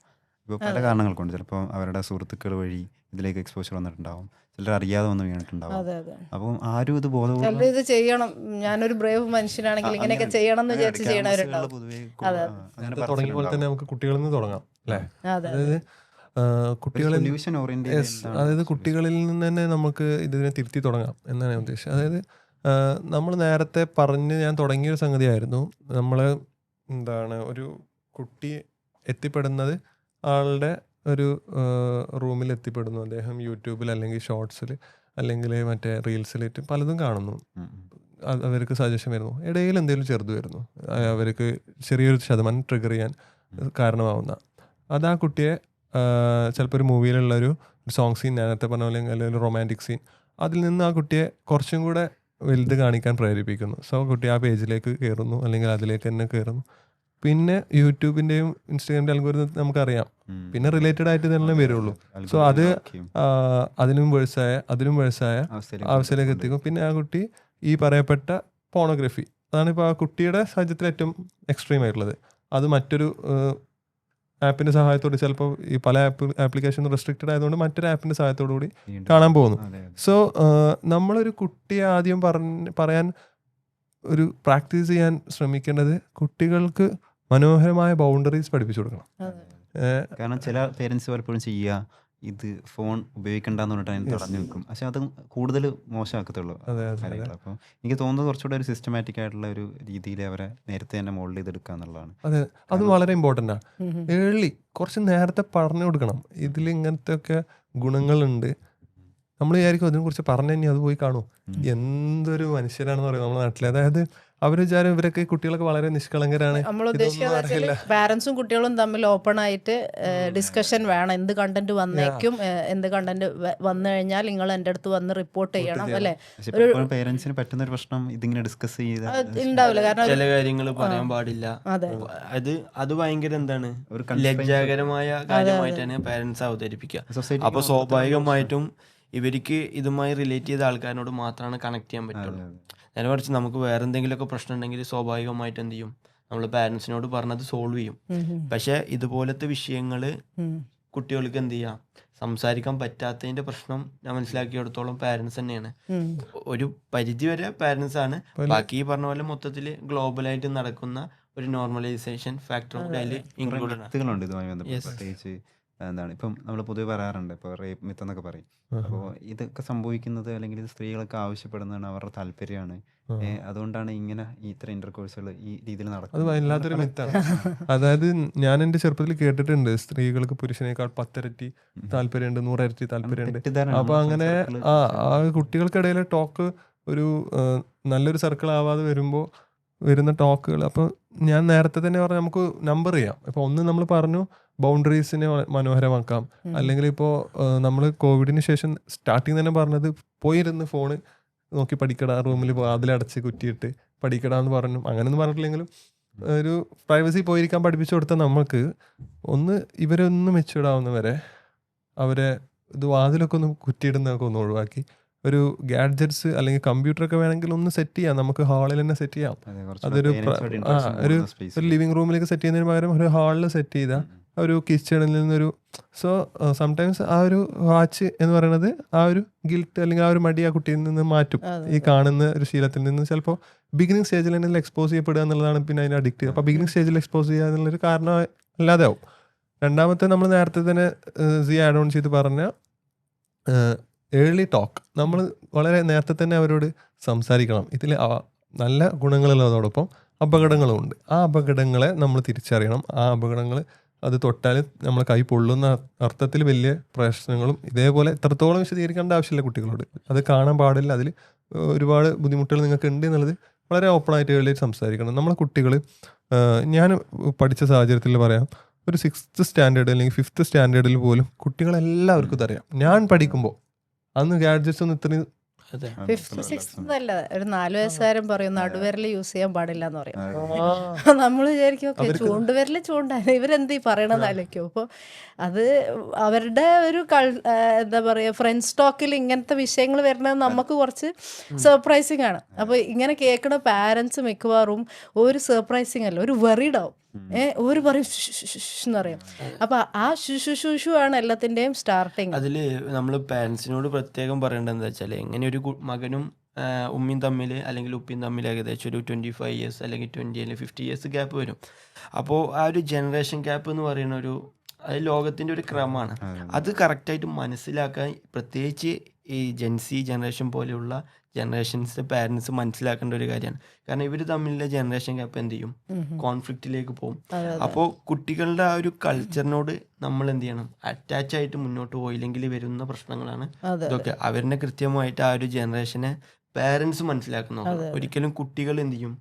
ഇപ്പോൾ പല കാരണങ്ങൾ കൊണ്ട് ചിലപ്പോൾ അവരുടെ സുഹൃത്തുക്കൾ വഴി ഇതിലേക്ക് എക്സ്പോഷർ വന്നിട്ടുണ്ടാവും, ചിലർ അറിയാതെ വന്ന് വീണിട്ടുണ്ടാവും. അപ്പം ആരും ഇത് ബോധപൂർവ്വം ഇത് ചെയ്യണം, ഞാനൊരു ബ്രേവ് മനുഷ്യനാണെങ്കിൽ ഇങ്ങനെയൊക്കെ ചെയ്യണം എന്ന് വിചാരിച്ച് ചെയ്യണവരുണ്ടാവും. തുടങ്ങിയ പോലെ തന്നെ നമുക്ക് കുട്ടികളിൽ നിന്ന് തുടങ്ങാം അല്ലേ? അതായത് കുട്ടികളിൽ നിന്ന് തന്നെ നമുക്ക് ഇതിനെ തിരുത്തി തുടങ്ങാം എന്നാണ് ഞാൻ ഉദ്ദേശിച്ചത്. അതായത് നമ്മൾ നേരത്തെ ഞാൻ തുടങ്ങിയൊരു സംഗതിയായിരുന്നു, നമ്മൾ എന്താണ് ഒരു കുട്ടി എത്തിപ്പെടുന്നത് ആളുടെ ഒരു റൂമിൽ എത്തിപ്പെടുന്നു, അദ്ദേഹം യൂട്യൂബിൽ അല്ലെങ്കിൽ ഷോർട്സിൽ അല്ലെങ്കിൽ മറ്റേ റീൽസിലേറ്റ് പലതും കാണുന്നു, അവർക്ക് സജഷൻ വരുന്നു, ഇടയിൽ എന്തെങ്കിലും ചെറുത് വരുന്നു, അവർക്ക് ചെറിയൊരു ശതമാനം ട്രിഗർ ചെയ്യാൻ കാരണമാവുന്ന അത് ആ കുട്ടിയെ ചിലപ്പോൾ ഒരു മൂവിയിലുള്ള ഒരു സോങ് സീൻ, നേരത്തെ പറഞ്ഞ പോലെ അല്ലെങ്കിൽ ഒരു റൊമാൻറ്റിക് സീൻ, അതിൽ നിന്ന് ആ കുട്ടിയെ കുറച്ചും കൂടെ വലുത് കാണിക്കാൻ പ്രേരിപ്പിക്കുന്നു. സോ കുട്ടി ആ പേജിലേക്ക് കയറുന്നു, അല്ലെങ്കിൽ അതിലേക്ക് തന്നെ കയറുന്നു. പിന്നെ യൂട്യൂബിൻ്റെയും ഇൻസ്റ്റാഗ്രാമിൻ്റെ അൽഗോരിതം നമുക്കറിയാം, പിന്നെ റിലേറ്റഡ് ആയിട്ട് തന്നെ വരുള്ളൂ. സോ അത് അതിനും വേഴ്സായ അവസ്ഥയിലേക്ക് എത്തിക്കും. പിന്നെ ആ കുട്ടി ഈ പറയപ്പെട്ട പോണോഗ്രഫി, അതാണ് ഇപ്പോൾ ആ കുട്ടിയുടെ സാഹചര്യത്തിൽ ഏറ്റവും എക്സ്ട്രീം ആയിട്ടുള്ളത്. അത് മറ്റൊരു ആപ്പിൻ്റെ സഹായത്തോടെ, ചിലപ്പോൾ ഈ പല ആപ്ലിക്കേഷൻ റെസ്ട്രിക്റ്റഡ് ആയതുകൊണ്ട് മറ്റൊരു ആപ്പിൻ്റെ സഹായത്തോടു കൂടി കാണാൻ പോകുന്നു. സോ നമ്മളൊരു കുട്ടിയെ ആദ്യം പറയാൻ ഒരു പ്രാക്ടീസ് ചെയ്യാൻ ശ്രമിക്കേണ്ടത് കുട്ടികൾക്ക് മനോഹരമായ ബൗണ്ടറീസ് പഠിപ്പിച്ചു കൊടുക്കണം. കാരണം ചില പേരൻസ് പലപ്പോഴും ചെയ്യുക ഇത് ഫോൺ ഉപയോഗിക്കണ്ടെന്ന് പറഞ്ഞിട്ട് അതിന് തടഞ്ഞു വെക്കും. പക്ഷെ അത് കൂടുതൽ മോശമാക്കത്തുള്ളൂ കാര്യങ്ങൾ. അപ്പോൾ എനിക്ക് തോന്നുന്നത് കുറച്ചുകൂടെ ഒരു സിസ്റ്റമാറ്റിക് ആയിട്ടുള്ള ഒരു രീതിയിൽ അവരെ നേരത്തെ തന്നെ മോൾഡ് ചെയ്തെടുക്കുക എന്നുള്ളതാണ്. അതെ, അത് വളരെ ഇമ്പോർട്ടൻ്റ് ആണ്. ഏർലി കുറച്ച് നേരത്തെ പറഞ്ഞു കൊടുക്കണം. ഇതിൽ ഇങ്ങനത്തെ ഒക്കെ ഗുണങ്ങളുണ്ട്. നമ്മൾ വിചാരിക്കും അതിനെക്കുറിച്ച് പറഞ്ഞു കഴിഞ്ഞാൽ അത് പോയി കാണും. എന്തൊരു മനുഷ്യരാണെന്ന് പറയും നമ്മുടെ നാട്ടിൽ. അതായത് അവർ വിചാരം ഇവരൊക്കെ കുട്ടികളൊക്കെ വളരെ നിഷ്കളങ്കരാണ്. നമ്മൾ ഉദ്ദേശിക്കുന്നത് പാരന്റ്സും കുട്ടികളും തമ്മിൽ ഓപ്പൺ ആയിട്ട് ഡിസ്കഷൻ വേണം. എന്ത് കണ്ടന്റ് വന്നേക്കും, എന്ത് കണ്ടന്റ് വന്നു കഴിഞ്ഞാൽ നിങ്ങൾ എൻ്റെ അടുത്ത് വന്ന് റിപ്പോർട്ട് ചെയ്യണം അല്ലേ. പേരൻസിന് പറ്റുന്ന ഒരു പ്രശ്നം ഇതിങ്ങനെ ഡിസ്കസ് ചെയ്ത് ഉണ്ടാവില്ല. കാരണം ചില കാര്യങ്ങൾ പറയാൻ പാടില്ല. അത് ഭയങ്കര എന്താണ് ലജ്ജാകരമായ കാര്യമായിട്ടാണ് പാരന്റ്സ് അവതരിപ്പിക്കുക. അപ്പൊ സ്വാഭാവികമായിട്ടും ഇവർക്ക് ഇതുമായി റിലേറ്റ് ചെയ്ത ആൾക്കാരോട് മാത്രമാണ് കണക്ട് ചെയ്യാൻ പറ്റുള്ളൂ. നേരെ മറിച്ച് നമുക്ക് വേറെ എന്തെങ്കിലുമൊക്കെ പ്രശ്നം ഉണ്ടെങ്കിൽ സ്വാഭാവികമായിട്ട് എന്ത് ചെയ്യും, നമ്മൾ പാരൻസിനോട് പറഞ്ഞത് സോൾവ് ചെയ്യും. പക്ഷെ ഇതുപോലത്തെ വിഷയങ്ങൾ കുട്ടികൾക്ക് എന്ത് ചെയ്യാം, സംസാരിക്കാൻ പറ്റാത്തതിന്റെ പ്രശ്നം ഞാൻ മനസ്സിലാക്കിയെടുത്തോളം പാരൻസ് തന്നെയാണ്. ഒരു പരിധി വരെ പാരൻസ് ആണ്. ബാക്കി ഈ പറഞ്ഞ പോലെ മൊത്തത്തിൽ ഗ്ലോബലായിട്ട് നടക്കുന്ന ഒരു നോർമലൈസേഷൻ ഫാക്ടർ അതിൽ ഇൻക്ലൂഡഡ് ആണ്. ഇതുമായി ബന്ധപ്പെട്ട് പ്രത്യേകിച്ച് എന്താണ് ഇപ്പം നമ്മൾ പൊതുവെ പറയാറുണ്ട്, ഇപ്പോൾ റേപ്പ് മിത്ത് എന്നൊക്കെ പറയും. അപ്പോൾ ഇതൊക്കെ സംഭവിക്കുന്നത് അല്ലെങ്കിൽ ഇത് സ്ത്രീകളൊക്കെ ആവശ്യപ്പെടുന്നതാണ്, അവരുടെ താല്പര്യമാണ്. അതുകൊണ്ടാണ് ഇങ്ങനെ ഇത്ര ഇന്റർകോഴ്സുകൾ ഈ രീതിയിൽ നടക്കുന്നത്. അത് വല്ലാത്തൊരു മിത്താണ്. അതായത് ഞാൻ എൻ്റെ ചെറുപ്പത്തിൽ കേട്ടിട്ടുണ്ട്, സ്ത്രീകൾക്ക് പുരുഷനേക്കാൾ 10 ഇരട്ടി താല്പര്യമുണ്ട്, 100 ഇരട്ടി താല്പര്യമുണ്ട്. അപ്പൊ അങ്ങനെ ആ കുട്ടികൾക്കിടയിൽ ടോക്ക് ഒരു നല്ലൊരു സർക്കിൾ ആവാതെ വരുന്ന ടോക്കുകൾ. അപ്പോൾ ഞാൻ നേരത്തെ തന്നെ പറഞ്ഞ നമുക്ക് നമ്പർ ചെയ്യാം. ഇപ്പോൾ ഒന്ന് നമ്മൾ പറഞ്ഞു ബൗണ്ടറീസിനെ മനോഹരമാക്കാം. അല്ലെങ്കിൽ ഇപ്പോൾ നമ്മൾ കോവിഡിന് ശേഷം സ്റ്റാർട്ടിങ് തന്നെ പറഞ്ഞത് പോയിരുന്ന് ഫോണ് നോക്കി പഠിക്കടാ, റൂമിൽ അതിലടച്ച് കുറ്റിയിട്ട് പഠിക്കടാന്ന് പറഞ്ഞു. അങ്ങനെയൊന്നും പറഞ്ഞിട്ടില്ലെങ്കിലും ഒരു പ്രൈവസി പോയിരിക്കാൻ പഠിപ്പിച്ചു കൊടുത്താൽ നമുക്ക് ഒന്ന് ഇവരൊന്ന് മെച്യൂർഡ് ആവുന്നവരെ അവരെ ഇത് വാതിലൊക്കെ ഒന്ന് കുറ്റിയിടുന്നതൊക്കെ ഒന്ന് ഒഴിവാക്കി ഒരു ഗാഡ്ജറ്റ്സ് അല്ലെങ്കിൽ കമ്പ്യൂട്ടറൊക്കെ വേണമെങ്കിൽ ഒന്ന് സെറ്റ് ചെയ്യാം. നമുക്ക് ഹാളിൽ തന്നെ സെറ്റ് ചെയ്യാം. അതൊരു ഒരു ലിവിങ് റൂമിലേക്ക് സെറ്റ് ചെയ്യുന്നതിന് പകരം ഒരു ഹാളിൽ സെറ്റ് ചെയ്താൽ ഒരു കിച്ചണിൽ നിന്നൊരു സംടൈംസ് ആ ഒരു വാച്ച് എന്ന് പറയുന്നത് ആ ഒരു ഗിൽട്ട് അല്ലെങ്കിൽ ആ ഒരു മടി ആ കുട്ടിയിൽ നിന്ന് മാറ്റും. ഈ കാണുന്ന ഒരു ശീലത്തിൽ നിന്ന് ചിലപ്പോൾ ബിഗിനിങ് സ്റ്റേജിൽ തന്നെ എക്സ്പോസ് ചെയ്യപ്പെടുക എന്നുള്ളതാണ് പിന്നെ അതിന് അഡിക്റ്റ് ചെയ്യുക. അപ്പോൾ ബിഗിനിങ് സ്റ്റേജിൽ എക്സ്പോസ് ചെയ്യുക എന്നുള്ളൊരു കാരണം അല്ലാതെ ആവും. രണ്ടാമത്തെ നമ്മൾ നേരത്തെ തന്നെ ആഡ് ഓൺ ചെയ്ത് പറഞ്ഞ ഏർലി ടോക്ക്. നമ്മൾ വളരെ നേരത്തെ തന്നെ അവരോട് സംസാരിക്കണം. ഇതിൽ നല്ല ഗുണങ്ങളുള്ളതോടൊപ്പം അപകടങ്ങളും ഉണ്ട്. ആ അപകടങ്ങളെ നമ്മൾ തിരിച്ചറിയണം. ആ അപകടങ്ങൾ അത് തൊട്ടാൽ നമ്മൾ കൈ പൊള്ളുന്ന അർത്ഥത്തിൽ വലിയ പ്രശ്നങ്ങളും ഇതേപോലെ എത്രത്തോളം വിശദീകരിക്കേണ്ട ആവശ്യമില്ല കുട്ടികളോട്. അത് കാണാൻ പാടില്ല. അതിൽ ഒരുപാട് ബുദ്ധിമുട്ടുകൾ നിങ്ങൾക്ക് ഉണ്ട് എന്നുള്ളത് വളരെ ഓപ്പണായിട്ട് എഴുതിയിട്ട് സംസാരിക്കണം. നമ്മളെ കുട്ടികൾ, ഞാൻ പഠിച്ച സാഹചര്യത്തിൽ പറയാം, ഒരു 6th സ്റ്റാൻഡേർഡ് അല്ലെങ്കിൽ 5th സ്റ്റാൻഡേർഡിൽ പോലും കുട്ടികളെല്ലാവർക്കും അറിയാം. ഞാൻ പഠിക്കുമ്പോൾ അന്ന് ഗാഡ്ജറ്റ്സ് ഒന്നും ഇത്രയും 5th 6th എന്നല്ല, ഒരു 4 വയസ്സുകാരൻ പറയും നടുവിരൽ യൂസ് ചെയ്യാൻ പാടില്ല എന്ന് പറയും. നമ്മൾ വിചാരിക്കും ഓക്കെ ചൂണ്ടുവിരൽ ചൂണ്ടാൻ ഇവരെന്ത് പറയണമെന്ന് ആലോചിക്കും. അപ്പോൾ അത് അവരുടെ ഒരു എന്താ പറയുക ഫ്രണ്ട്സ് ടോക്കിൽ ഇങ്ങനത്തെ വിഷയങ്ങൾ വരുന്നത് നമുക്ക് കുറച്ച് സർപ്രൈസിങ് ആണ്. അപ്പോൾ ഇങ്ങനെ കേൾക്കുന്ന പാരൻസ് മിക്കവാറും ഒരു സർപ്രൈസിങ് അല്ല, ഒരു വെറിഡാവും. ഒരു പറയും എന്ന് പറയും. അപ്പൊ ആ ശുശുശുഷു ആണ് എല്ലാത്തിന്റെയും സ്റ്റാർട്ടിങ്. അതില് നമ്മൾ പാരന്റ്സിനോട് പ്രത്യേകം പറയേണ്ടത് എന്താ വെച്ചാൽ, എങ്ങനെ ഒരു മകനും ഉമ്മയും തമ്മിൽ അല്ലെങ്കിൽ ഉപ്പയും തമ്മിൽ ഏകദേശം ഒരു 25 ഇയേഴ്സ് അല്ലെങ്കിൽ 20 അല്ലെങ്കിൽ 50 ഇയേഴ്സ് ഗ്യാപ്പ് വരും. അപ്പോൾ ആ ഒരു ജനറേഷൻ ഗ്യാപ്പ് എന്ന് പറയുന്ന അത് ലോകത്തിൻ്റെ ഒരു ക്രമമാണ്. അത് കറക്റ്റായിട്ട് മനസ്സിലാക്കാൻ പ്രത്യേകിച്ച് ഈ ജെൻസി ജനറേഷൻ പോലെയുള്ള ജനറേഷൻസ് പാരൻസ് മനസ്സിലാക്കേണ്ട ഒരു കാര്യമാണ്. കാരണം ഇവർ തമ്മിലുള്ള ജനറേഷൻ ഗ്യാപ്പ് എന്ത് ചെയ്യും, കോൺഫ്ലിക്റ്റിലേക്ക് പോകും. അപ്പോൾ കുട്ടികളുടെ ആ ഒരു കൾച്ചറിനോട് നമ്മൾ എന്ത് ചെയ്യണം, അറ്റാച്ച് ആയിട്ട് മുന്നോട്ട് പോയില്ലെങ്കിൽ വരുന്ന പ്രശ്നങ്ങളാണ് ഇതൊക്കെ. അവരെ കൃത്യമായിട്ട് ആ ഒരു ജനറേഷനെ പാരൻസ് മനസ്സിലാക്കുന്നു. ഒരിക്കലും കുട്ടികൾ എന്ത് ചെയ്യും,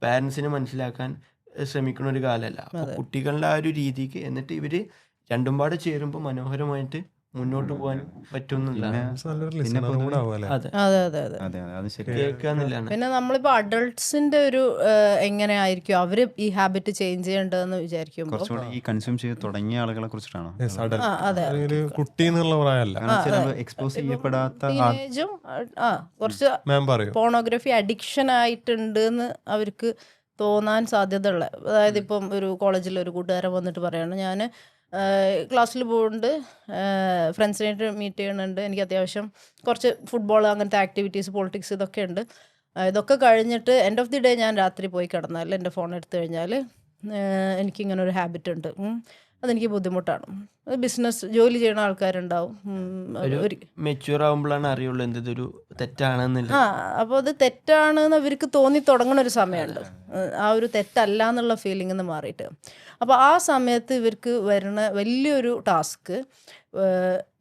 പാരൻസിനെ മനസ്സിലാക്കാൻ ശ്രമിക്കുന്ന ഒരു കാലമല്ല. അപ്പോൾ കുട്ടികളുടെ ആ ഒരു രീതിക്ക് എന്നിട്ട് ഇവർ രണ്ടും പാടെ ചേരുമ്പോൾ മനോഹരമായിട്ട് മുന്നോട്ട് പോകാൻ പറ്റുന്നില്ല. നല്ലൊരു പിന്നെ ലിസണറും പൊതുവെ കൂടെ ആവും അല്ലേ? അതെ, അതെ അതെ അതെ. അതെ അതെ അത് ശരി. കേൾക്കാന്നില്ലാണ്. പിന്നെ നമ്മളിപ്പോൾ അഡൾട്ട്സിന്റെ ഒരു എങ്ങനെയായിരിക്കും അവർ ഈ ഹാബിറ്റ് ചേഞ്ച് ചെയ്യേണ്ടതെന്ന് വിചാരിക്കുമ്പോൾ കുറച്ചുകൂടി ഈ കൺസ്യൂം ചെയ്ത് തുടങ്ങിയ ആളുകളെ കുറിച്ചിട്ടാണോ? Yes, adult. അതെ ഒരു കുട്ടി എന്നുള്ള പ്രായമല്ല. കാരണം ചില എക്സ്പോസ് ചെയ്യപ്പെടാത്ത ടീനേജും കുറച്ച് മാം പറയൂ. പോണോഗ്രഫി അഡിക്ഷൻ ആയിട്ടുണ്ട് എന്ന് അവർക്ക് തോന്നാൻ സാധ്യതയുള്ള, അതായത് ഇപ്പം ഒരു കോളേജിൽ ഒരു കൂട്ടുകാരൻ വന്നിട്ട് പറയാണ്, ഞാൻ ക്ലാസ്സിൽ പോകുന്നുണ്ട്, ഫ്രണ്ട്സിനായിട്ട് മീറ്റ് ചെയ്യുന്നുണ്ട്, എനിക്ക് അത്യാവശ്യം കുറച്ച് ഫുട്ബോൾ അങ്ങനത്തെ ആക്ടിവിറ്റീസ്, പൊളിറ്റിക്സ് ഇതൊക്കെ ഉണ്ട്, ഇതൊക്കെ കഴിഞ്ഞിട്ട് എൻഡ് ഓഫ് ദി ഡേ ഞാൻ രാത്രി പോയി കിടന്നാൽ എൻ്റെ ഫോൺ എടുത്തു കഴിഞ്ഞാൽ എനിക്കിങ്ങനെ ഒരു ഹാബിറ്റ് ഉണ്ട്, അതെനിക്ക് ബുദ്ധിമുട്ടാണ്. ബിസിനസ് ജോലി ചെയ്യുന്ന ആൾക്കാരുണ്ടാവും, ഒരു മെച്യൂർ ആവുമ്പോഴാണ് അറിയുള്ളൂ എന്തൊരു തെറ്റാണെന്നില്ല. അപ്പോൾ അത് തെറ്റാണെന്ന് അവർക്ക് തോന്നി തുടങ്ങുന്ന ഒരു സമയമുണ്ട്, ആ ഒരു തെറ്റല്ല എന്നുള്ള ഫീലിംഗ് നിന്ന് മാറിയിട്ട്. അപ്പോൾ ആ സമയത്ത് ഇവർക്ക് വരുന്ന വലിയൊരു ടാസ്ക്,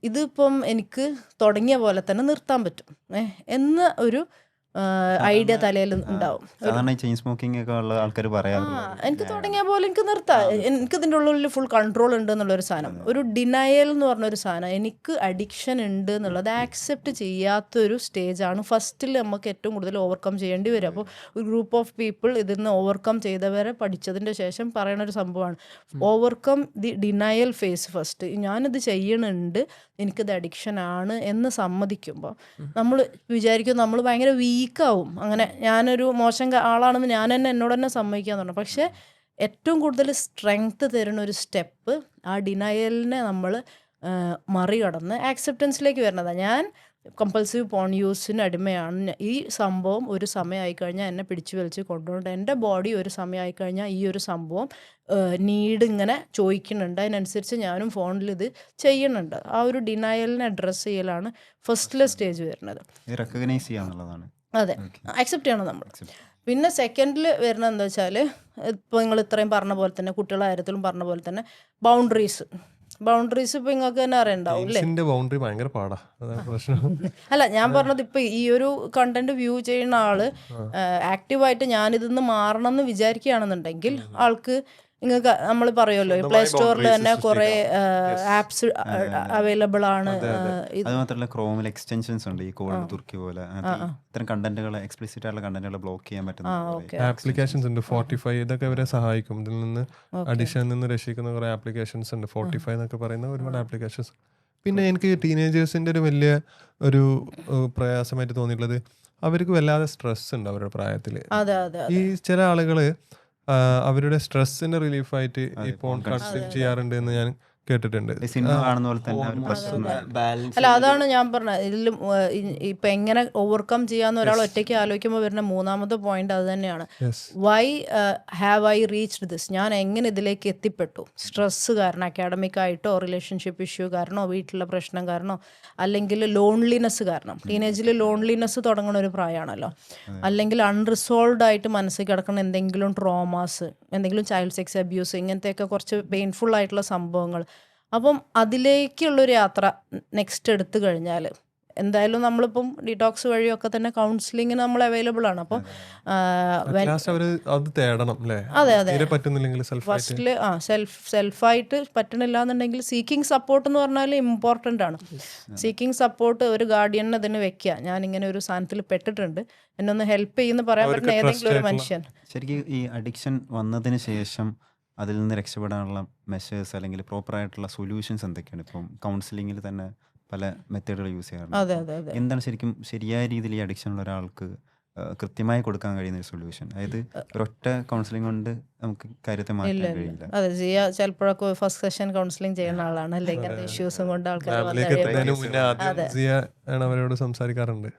ഇതിപ്പം എനിക്ക് തുടങ്ങിയ പോലെ തന്നെ നിർത്താൻ പറ്റും എന്ന ഒരു ഐഡിയ തലയിൽ ഉണ്ടാവും. സാധാരണ ചെയിൻ സ്മോക്കിംഗ് ഒക്കെ ഉള്ള ആൾക്കാർ പറയാറുണ്ട് എനിക്ക് തുടങ്ങിയ പോലെ എനിക്ക് നിർത്താം, എനിക്ക് ഇതിൻ്റെ ഉള്ളിൽ ഫുൾ കൺട്രോൾ ഉണ്ട് എന്നുള്ളൊരു സാധനം, ഒരു ഡിനയൽ എന്ന് പറഞ്ഞൊരു സാധനം, എനിക്ക് അഡിക്ഷൻ ഉണ്ട് എന്നുള്ളത് ആക്സെപ്റ്റ് ചെയ്യാത്തൊരു സ്റ്റേജാണ് ഫസ്റ്റിൽ നമുക്ക് ഏറ്റവും കൂടുതൽ ഓവർകം ചെയ്യേണ്ടി വരും. അപ്പോൾ ഒരു ഗ്രൂപ്പ് ഓഫ് പീപ്പിൾ ഇതിൽ നിന്ന് ഓവർകം ചെയ്തവരെ പഠിച്ചതിൻ്റെ ശേഷം പറയുന്ന ഒരു സംഭവമാണ് overcome the denial phase first. ഞാനിത് ചെയ്യണുണ്ട്, എനിക്കിത് അഡിക്ഷൻ ആണ് എന്ന് സമ്മതിക്കുമ്പോൾ നമ്മൾ വിചാരിക്കും നമ്മൾ ഭയങ്കര വീക്കാവും, അങ്ങനെ ഞാനൊരു മോശം ആളാണെന്ന് ഞാൻ തന്നെ എന്നോട് തന്നെ സമ്മതിക്കാന്ന് പറഞ്ഞു. പക്ഷേ ഏറ്റവും കൂടുതൽ സ്ട്രെങ്ത് തരുന്ന ഒരു സ്റ്റെപ്പ് ആ ഡിനയലിനെ നമ്മൾ മറികടന്ന് ആക്സെപ്റ്റൻസിലേക്ക് വരുന്നതാണ്. ഞാൻ കമ്പൾസീവ് പോൺ യൂസിന് അടിമയാണ്, ഈ സംഭവം ഒരു സമയമായി കഴിഞ്ഞാൽ എന്നെ പിടിച്ചു വലിച്ച് കൊണ്ടുപോകേണ്ട, എൻ്റെ ബോഡി ഒരു സമയമായി കഴിഞ്ഞാൽ ഈ ഒരു സംഭവം നീഡ് ഇങ്ങനെ ചോദിക്കുന്നുണ്ട്, അതിനനുസരിച്ച് ഞാനും ഫോണിൽ ഇത് ചെയ്യുന്നുണ്ട്. ആ ഒരു ഡിനയലിനെ അഡ്രസ്സ് ചെയ്യലാണ് ഫസ്റ്റിലെ സ്റ്റേജ് വരുന്നത്. റെക്കഗ്നൈസ് ചെയ്യാന്നുള്ളതാണ്. അതെ, അക്സെപ്റ്റ് ചെയ്യണം നമ്മൾ. പിന്നെ സെക്കൻഡിൽ വരുന്നത് എന്താ വെച്ചാൽ, ഇപ്പോൾ നിങ്ങൾ ഇത്രയും പറഞ്ഞ പോലെ തന്നെ കുട്ടികളുടെ കാര്യത്തിലും പറഞ്ഞ പോലെ തന്നെ ബൗണ്ടറീസ് ഇപ്പോൾ നിങ്ങൾക്ക് തന്നെ അറിയണ്ടാവും അല്ലേ? ബൗണ്ടറി ഭയങ്കര പാടാ, അതാണ് പ്രശ്നം. അല്ല, ഞാൻ പറഞ്ഞത് ഇപ്പൊ ഈ ഒരു കണ്ടന്റ് വ്യൂ ചെയ്യുന്ന ആള് ആക്റ്റീവായിട്ട് ഞാനിതിന്ന് മാറണം എന്ന് വിചാരിക്കുകയാണെന്നുണ്ടെങ്കിൽ ആൾക്ക് നിങ്ങൾക്ക് നമ്മൾ പറയുമല്ലോ പ്ലേ സ്റ്റോറിൽ തന്നെ കുറെ ആപ്സ് അവൈലബിൾ ആണ്. അത് മാത്രമല്ല ക്രോമിൽ എക്സ്റ്റൻഷൻസ് ഉണ്ട്, ഈ കോൾഡ് തുർക്കി പോലെ ഇത്തരം കണ്ടന്റുകൾ, എക്സ്പ്ലിസിറ്റ് ആയിട്ടുള്ള കണ്ടന്റുകൾ ബ്ലോക്ക് ചെയ്യാൻ പറ്റുന്ന ആപ്ലിക്കേഷൻസ് ഉണ്ട്. 45 ഇതൊക്കെ ഇവരെ സഹായിക്കും, ഇതിൽ നിന്ന് അഡിക്ഷനിൽ നിന്ന് രക്ഷിക്കുന്ന കുറെ ആപ്ലിക്കേഷൻസ് ഉണ്ട്. 45 എന്നൊക്കെ പറയുന്ന ഒരുപാട് ആപ്ലിക്കേഷൻസ്. പിന്നെ എനിക്ക് ടീനേജേഴ്സിന്റെ ഒരു വലിയ ഒരു പ്രയാസമായിട്ട് തോന്നിയിട്ടുള്ളത്, അവർക്ക് വല്ലാതെ സ്ട്രെസ് ഉണ്ട് അവരുടെ പ്രായത്തിൽ. ഈ ചില ആളുകള് അവരുടെ സ്ട്രെസ്സിന്റെ റിലീഫായിട്ട് ഈ ഫോൺ കൺസ്യൂം ചെയ്യാറുണ്ട് എന്ന് ഞാൻ കേട്ടിട്ടുണ്ട്. സിനിമ കാണുന്ന പോലെ തന്നെ അല്ല, അതാണ് ഞാൻ പറഞ്ഞത്. ഇതിലും ഇപ്പൊ എങ്ങനെ ഓവർകം ചെയ്യാന്ന് ഒരാൾ ഒറ്റയ്ക്ക് ആലോചിക്കുമ്പോൾ വരുന്ന മൂന്നാമത്തെ പോയിന്റ് അത് തന്നെയാണ്. Y have I reached this? ഞാൻ എങ്ങനെ ഇതിലേക്ക് എത്തിപ്പെട്ടു? സ്ട്രെസ് കാരണം, അക്കാഡമിക് ആയിട്ടോ റിലേഷൻഷിപ്പ് ഇഷ്യൂ കാരണോ വീട്ടിലെ പ്രശ്നം കാരണോ, അല്ലെങ്കിൽ ലോൺലിനെസ് കാരണം. ടീനേജിൽ ലോൺലിനെസ് തുടങ്ങുന്ന ഒരു പ്രായമാണല്ലോ. അല്ലെങ്കിൽ അൺറിസോൾവ്ഡ് ആയിട്ട് മനസ്സിൽ കിടക്കുന്ന എന്തെങ്കിലും ട്രോമാസ്, എന്തെങ്കിലും ചൈൽഡ് സെക്സ് അബ്യൂസ്, ഇങ്ങനത്തെയൊക്കെ കുറച്ച് പെയിൻഫുൾ ആയിട്ടുള്ള സംഭവങ്ങൾ. അപ്പം അതിലേക്കുള്ളൊരു യാത്ര നെക്സ്റ്റ് എടുത്തു കഴിഞ്ഞാൽ എന്തായാലും നമ്മളിപ്പം ഡിറ്റോക്സ് വഴിയൊക്കെ തന്നെ കൗൺസിലിങ്ങിന് നമ്മൾ അവൈലബിൾ ആണ്. അപ്പം ഫസ്റ്റില് സെൽഫായിട്ട് പറ്റണില്ല എന്നുണ്ടെങ്കിൽ സീക്കിംഗ് സപ്പോർട്ട് എന്ന് പറഞ്ഞാൽ ഇമ്പോർട്ടൻ്റ് ആണ്. സീക്കിംഗ് സപ്പോർട്ട് ഒരു ഗാർഡിയനെ അതിന് വെക്കുക. ഞാനിങ്ങനെ ഒരു സാധനത്തിൽ പെട്ടിട്ടുണ്ട്, എന്നെ ഒന്ന് ഹെൽപ്പ് ചെയ്യുന്ന പറയാൻ പറ്റുന്ന ഏതെങ്കിലും ഒരു മനുഷ്യൻ. ശരിക്കും ഈ അഡിക്ഷൻ വന്നതിന് ശേഷം അതിൽ നിന്ന് രക്ഷപ്പെടാനുള്ള മെഷേഴ്സ് അല്ലെങ്കിൽ പ്രോപ്പറായിട്ടുള്ള സൊല്യൂഷൻസ് എന്തൊക്കെയാണ്? ഇപ്പം കൗൺസിലിങ്ങിൽ തന്നെ പല മെത്തേഡുകൾ യൂസ് ചെയ്യാറുണ്ട്. എന്താണ് ശരിക്കും ശരിയായ രീതിയിൽ ഈ അഡിക്ഷൻ ഉള്ള ഒരാൾക്ക് കൃത്യമായി കൊടുക്കാൻ കഴിയുന്ന ഒരു സൊല്യൂഷൻ? അതായത് ഒരൊറ്റ കൗൺസിലിംഗ് കൊണ്ട് നമുക്ക് കാര്യത്തെ മാറ്റാൻ കഴിയില്ല. അതെ, ജിയ ചിലപ്പോഴൊക്കെ ഫസ്റ്റ് സെഷൻ കൗൺസിലിംഗ് ചെയ്യുന്ന ആളാണ്, അല്ലെങ്കിൽ ഇങ്ങനത്തെ ഇഷ്യൂസും കൊണ്ട് ആൾക്കാർ അവരോട് സംസാരിക്കാറുണ്ട്.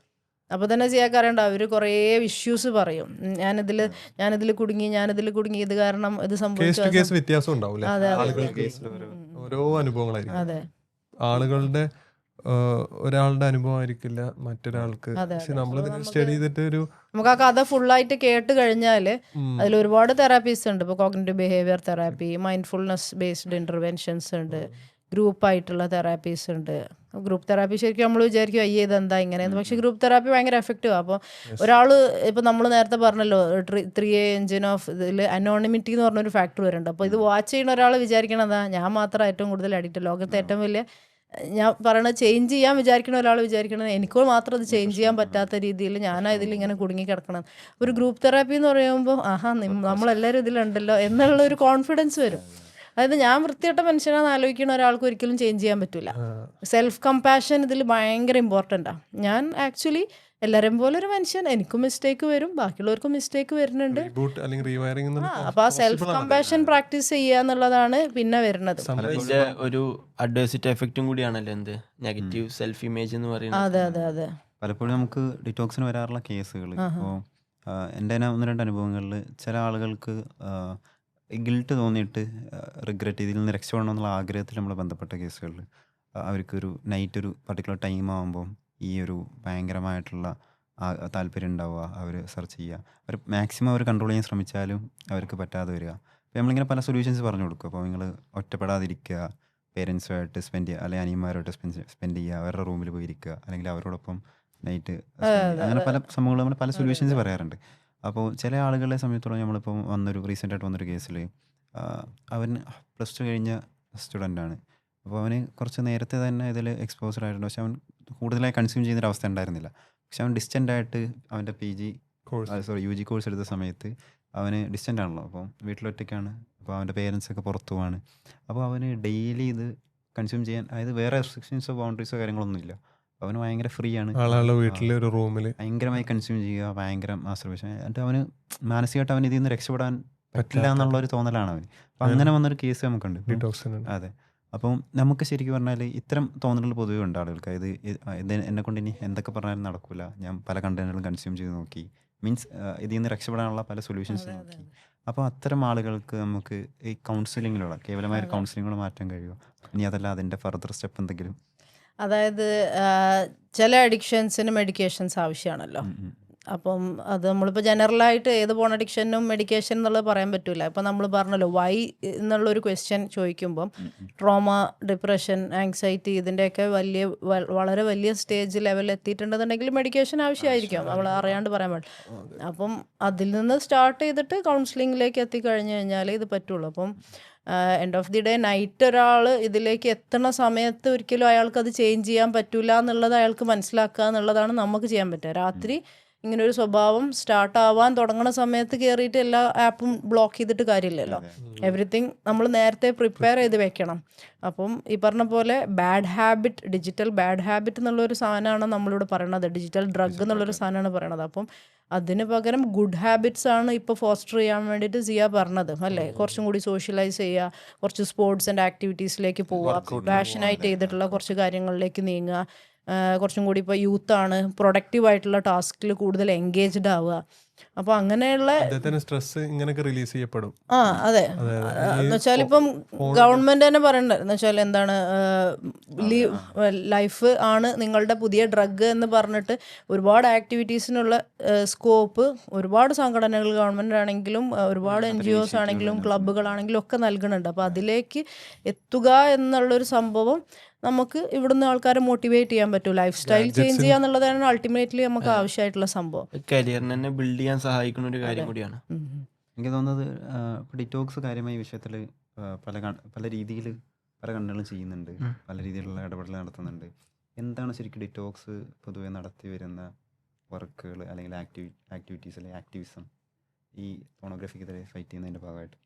അപ്പോൾ തന്നെ ചെയ്യാക്കാറുണ്ട്, അവർ കുറേ ഇഷ്യൂസ് പറയും. ഞാനിതിൽ കുടുങ്ങി ഇത് കാരണം ഇത് സംഭവിച്ചു. വ്യത്യാസം ഉണ്ടാവും, ഓരോ അനുഭവങ്ങളായിരിക്കും. അതെ, ആളുകളുടെ ഒരാളുടെ അനുഭവം ആയിരിക്കില്ല മറ്റൊരാൾക്ക്. പക്ഷെ നമ്മളിതിനെ സ്റ്റഡി ചെയ്തിട്ട് നമുക്ക് ആ കഥ ഫുള്ളായിട്ട് കേട്ട് കഴിഞ്ഞാൽ അതിൽ ഒരുപാട് തെറാപ്പീസ് ഉണ്ട്. ഇപ്പോൾ cognitive behaviour therapy, mindfulness based interventions ഉണ്ട്, ഗ്രൂപ്പായിട്ടുള്ള തെറാപ്പീസ് ഉണ്ട്. ഗ്രൂപ്പ് തെറാപ്പി ശരിക്കും നമ്മൾ വിചാരിക്കും അയ്യേ ഇതെന്താ ഇങ്ങനെയെന്ന്, പക്ഷേ ഗ്രൂപ്പ് തെറാപ്പി ഭയങ്കര എഫക്റ്റീവാണ്. അപ്പോൾ ഒരാൾ ഇപ്പോൾ നമ്മൾ നേരത്തെ പറഞ്ഞല്ലോ 3A എഞ്ചിൻ ഓഫ് ഇതിൽ അനോണിമിറ്റി എന്ന് പറഞ്ഞൊരു ഫാക്ടർ വരുന്നുണ്ട്. അപ്പോൾ ഇത് വാച്ച് ചെയ്യുന്ന ഒരാൾ വിചാരിക്കണതാ ഞാൻ മാത്രം ഏറ്റവും കൂടുതൽ അഡിക്റ്റ്, ലോകത്തെ ഏറ്റവും വലിയ ഞാൻ പറയണത് ചേഞ്ച് ചെയ്യാൻ വിചാരിക്കണ ഒരാൾ വിചാരിക്കണത് എനിക്ക് മാത്രം അത് ചേഞ്ച് ചെയ്യാൻ പറ്റാത്ത രീതിയിൽ ഞാനാ ഇതിലിങ്ങനെ കുടുങ്ങി കിടക്കണം. ഒരു ഗ്രൂപ്പ് തെറാപ്പി എന്ന് പറയുമ്പോൾ ആഹാ നമ്മളെല്ലാവരും ഇതിലുണ്ടല്ലോ എന്നുള്ള ഒരു കോൺഫിഡൻസ് വരും. അതായത് ഞാൻ വൃത്തികെട്ട മനുഷ്യനാണെന്ന് ആലോചിക്കുന്ന ഒരാൾക്ക് ഒരിക്കലും ചേഞ്ച് ചെയ്യാൻ പറ്റില്ല. സെൽഫ് കമ്പാഷൻ ഇതിൽ ഭയങ്കര ഇമ്പോർട്ടൻ്റാണ്. ഞാൻ ആക്ച്വലി എല്ലാവരെയും പോലെ ഒരു മനുഷ്യൻ, എനിക്കും മിസ്റ്റേക്ക് വരും, ബാക്കിയുള്ളവർക്കും മിസ്റ്റേക്ക് വരുന്നുണ്ട്. അപ്പോൾ ആ സെൽഫ് കമ്പാഷൻ പ്രാക്ടീസ് ചെയ്യുക എന്നുള്ളതാണ് പിന്നെ വരുന്നത്. ഇതിന്റെ ഒരു അഡ്വേഴ്സിറ്റി എഫക്റ്റും കൂടിയാണല്ലോ എന്ത് നെഗറ്റീവ് സെൽഫ് ഇമേജ് എന്ന് പറയുന്നത്. അതെ അതെ അതെ. പലപ്പോഴും നമുക്ക് ഡിറ്റോക്സിന് വരാറുള്ള കേസുകൾ ഇപ്പോൾ എൻ്റെ തന്നെ 1-2 അനുഭവങ്ങളിൽ ചില ആളുകൾക്ക് ഗിൽട്ട് തോന്നിയിട്ട് റിഗ്രറ്റ് ഇതിൽ നിന്ന് രക്ഷപ്പെടണം എന്നുള്ള ആഗ്രഹത്തിൽ നമ്മൾ ബന്ധപ്പെട്ട കേസുകളിൽ അവർക്കൊരു നൈറ്റ് ഒരു പർട്ടിക്കുലർ ടൈം ആകുമ്പം ഈ ഒരു ഭയങ്കരമായിട്ടുള്ള താല്പര്യം ഉണ്ടാവുക, അവർ സെർച്ച് ചെയ്യുക, അവർ മാക്സിമം അവർ കൺട്രോൾ ചെയ്യാൻ ശ്രമിച്ചാലും അവർക്ക് പറ്റാതെ വരിക. അപ്പോൾ നമ്മളിങ്ങനെ പല സൊല്യൂഷൻസ് പറഞ്ഞു കൊടുക്കും. അപ്പോൾ നിങ്ങൾ ഒറ്റപ്പെടാതിരിക്കുക, പേരൻസുമായിട്ട് സ്പെൻഡ് ചെയ്യുക, അല്ലെങ്കിൽ അനിയന്മാരുമായിട്ട് സ്പെൻഡ് ചെയ്യുക, അവരുടെ റൂമിൽ പോയിരിക്കുക, അല്ലെങ്കിൽ അവരോടൊപ്പം നൈറ്റ് അങ്ങനെ പല സംഭവങ്ങൾ നമ്മൾ പല സൊല്യൂഷൻസ് പറയാറുണ്ട്. അപ്പോൾ ചില ആളുകളെ സമയത്തോളം നമ്മളിപ്പോൾ റീസെൻ്റായിട്ട് വന്നൊരു കേസിൽ അവൻ +2 കഴിഞ്ഞ സ്റ്റുഡൻ്റാണ്. അപ്പോൾ അവന് കുറച്ച് നേരത്തെ തന്നെ ഇതിൽ എക്സ്പോസ്ഡ് ആയിട്ടുണ്ട്. പക്ഷെ അവൻ കൂടുതലായി കൺസ്യൂം ചെയ്യുന്നൊരു അവസ്ഥ ഉണ്ടായിരുന്നില്ല. പക്ഷെ അവൻ ഡിസ്റ്റൻ്റായിട്ട് അവൻ്റെ UG കോഴ്സ് എടുത്ത സമയത്ത് അവന് ഡിസ്റ്റൻ്റ് ആണല്ലോ, അപ്പോൾ വീട്ടിലൊറ്റയ്ക്കാണ്. അപ്പോൾ അവൻ്റെ പേരൻസൊക്കെ പുറത്തു പോവാണ്. അപ്പോൾ അവന് ഡെയിലി ഇത് കൺസ്യൂം ചെയ്യാൻ, അതായത് വേറെ റെസ്ട്രിക്ഷൻസോ ബൗണ്ടറീസോ കാര്യങ്ങളൊന്നുമില്ല. അവന് ഭയങ്കര ഫ്രീ ആണ്. വീട്ടിലൊരു റൂമിൽ ഭയങ്കരമായി കൺസ്യൂം ചെയ്യുക, ഭയങ്കര മാസ്റ്റർബേഷൻ. എന്നിട്ട് അവന് മാനസികമായിട്ട് അവൻ ഇതിൽ നിന്ന് രക്ഷപ്പെടാൻ പറ്റില്ല എന്നുള്ളൊരു തോന്നലാണ് അവന്. അപ്പം അങ്ങനെ വന്നൊരു കേസ് നമുക്കുണ്ട്. അതെ. അപ്പം നമുക്ക് ശരിക്കും പറഞ്ഞാൽ ഇത്തരം തോന്നലുകൾ പൊതുവെ ഉണ്ട് ആളുകൾക്ക്. ഇത് എന്നെ കൊണ്ട് ഇനി എന്തൊക്കെ പറഞ്ഞാലും നടക്കില്ല, ഞാൻ പല കണ്ടന്റുകളും കൺസ്യൂം ചെയ്ത് നോക്കി, മീൻസ് ഇതിൽ നിന്ന് രക്ഷപ്പെടാനുള്ള പല സൊല്യൂഷൻസ് നോക്കി. അപ്പോൾ അത്തരം ആളുകൾക്ക് നമുക്ക് ഈ കൗൺസിലിങ്ങിലുള്ള കേവലമായ ഒരു കൗൺസിലിങ്ങിലൂടെ മാറ്റാൻ കഴിയുമോ? ഇനി അതല്ല അതിൻ്റെ ഫർദർ സ്റ്റെപ്പ് എന്തെങ്കിലും? അതായത് ചില അഡിക്ഷൻസിന് മെഡിക്കേഷൻസ് ആവശ്യമാണല്ലോ. അപ്പം അത് നമ്മളിപ്പോൾ ജനറലായിട്ട് ഏത് പോൺ അഡിക്ഷനും മെഡിക്കേഷൻ എന്നുള്ളത് പറയാൻ പറ്റില്ല. ഇപ്പം നമ്മൾ പറഞ്ഞല്ലോ വൈ എന്നുള്ളൊരു ക്വസ്റ്റ്യൻ ചോദിക്കുമ്പം ട്രോമ, ഡിപ്രഷൻ, ആങ്സൈറ്റി ഇതിൻ്റെയൊക്കെ വളരെ വലിയ സ്റ്റേജ് ലെവലിൽ എത്തിയിട്ടുണ്ടെന്നുണ്ടെങ്കിൽ മെഡിക്കേഷൻ ആവശ്യമായിരിക്കും, നമ്മൾ അറിയാണ്ട് പറയാൻ പാടില്ല. അപ്പം അതിൽ നിന്ന് സ്റ്റാർട്ട് ചെയ്തിട്ട് കൗൺസിലിങ്ങിലേക്ക് എത്തിക്കഴിഞ്ഞ് കഴിഞ്ഞാൽ ഇത് പറ്റുള്ളൂ. അപ്പം end of the day night ഒരാൾ ഇതിലേക്ക് എത്തുന്ന സമയത്ത് ഒരിക്കലും അയാൾക്ക് അത് ചേഞ്ച് ചെയ്യാൻ പറ്റില്ല എന്നുള്ളത് അയാൾക്ക് മനസ്സിലാക്കുക എന്നുള്ളതാണ് നമുക്ക് ചെയ്യാൻ പറ്റുക. രാത്രി ഇങ്ങനൊരു സ്വഭാവം സ്റ്റാർട്ട് ആവാൻ തുടങ്ങുന്ന സമയത്ത് കയറിയിട്ട് എല്ലാ ആപ്പും ബ്ലോക്ക് ചെയ്തിട്ട് കാര്യമില്ലല്ലോ. എവറിത്തിങ് നമ്മൾ നേരത്തെ പ്രിപ്പയർ ചെയ്ത് വെക്കണം. അപ്പം ഈ പറഞ്ഞ പോലെ ഡിജിറ്റൽ ബാഡ് ഹാബിറ്റ് എന്നുള്ളൊരു സാധനമാണ് നമ്മളിവിടെ പറയണത്, ഡിജിറ്റൽ ഡ്രഗ് എന്നുള്ളൊരു സാധനമാണ് പറയണത്. അപ്പം അതിന് പകരം ഗുഡ് ഹാബിറ്റ്സ് ആണ് ഇപ്പോൾ ഫോസ്റ്റർ ചെയ്യാൻ വേണ്ടിയിട്ട് സിയ പറഞ്ഞത് അല്ലേ. കുറച്ചും കൂടി സോഷ്യലൈസ് ചെയ്യുക, കുറച്ച് സ്പോർട്സ് ആൻഡ് ആക്ടിവിറ്റീസിലേക്ക് പോവുക, പാഷനായിട്ട് ചെയ്തിട്ടുള്ള കുറച്ച് കാര്യങ്ങളിലേക്ക് നീങ്ങുക, കുറച്ചും കൂടി ഇപ്പോൾ യൂത്താണ്, പ്രൊഡക്റ്റീവായിട്ടുള്ള ടാസ്കിൽ കൂടുതൽ എൻഗേജ്ഡ് ആവുക. അപ്പോൾ അങ്ങനെയുള്ള സ്ട്രെസ് ഇങ്ങനെയൊക്കെ റിലീസ് ചെയ്യപ്പെടും. അതെ. എന്ന് വെച്ചാൽ ഇപ്പം ഗവൺമെന്റ് തന്നെ പറയണ്ടത് എന്ന് വെച്ചാൽ എന്താണ്, ലൈഫ് ആണ് നിങ്ങളുടെ പുതിയ ഡ്രഗ് എന്ന് പറഞ്ഞിട്ട് ഒരുപാട് ആക്ടിവിറ്റീസിനുള്ള സ്കോപ്പ് ഒരുപാട് സംഘടനകൾ, ഗവൺമെന്റ് ആണെങ്കിലും ഒരുപാട് NGOs ആണെങ്കിലും ക്ലബ്ബുകളാണെങ്കിലും ഒക്കെ നൽകുന്നുണ്ട്. അപ്പോൾ അതിലേക്ക് എത്തുക എന്നുള്ളൊരു സംഭവം നമുക്ക് ഇവിടുന്ന് ആൾക്കാരെ മോട്ടിവേറ്റ് ചെയ്യാൻ പറ്റും. ലൈഫ് സ്റ്റൈൽ ചേഞ്ച് ചെയ്യുക എന്നുള്ളതാണ് അൾട്ടിമേറ്റ്ലി നമുക്ക് ആവശ്യമായിട്ടുള്ള സംഭവം. കരിയറിനെ തന്നെ ബിൽഡ് ചെയ്യാൻ സഹായിക്കുന്ന ഒരു കാര്യം കൂടിയാണ്. എനിക്ക് തോന്നുന്നത് ഡിറ്റോക്സ് കാര്യമായ വിഷയത്തിൽ പല രീതിയിൽ പല കണ്ണുകളും ചെയ്യുന്നുണ്ട്, പല രീതിയിലുള്ള ഇടപെടൽ നടത്തുന്നുണ്ട്. എന്താണ് ശരിക്കും ഡിറ്റോക്സ് പൊതുവെ നടത്തി വരുന്ന വർക്കുകൾ അല്ലെങ്കിൽ ആക്ടിവിറ്റീസ് അല്ലെങ്കിൽ ആക്ടിവിസം ഈ പോണോഗ്രഫിക്കെതിരെ ഫൈറ്റ് ചെയ്യുന്നതിൻ്റെ ഭാഗമായിട്ട്?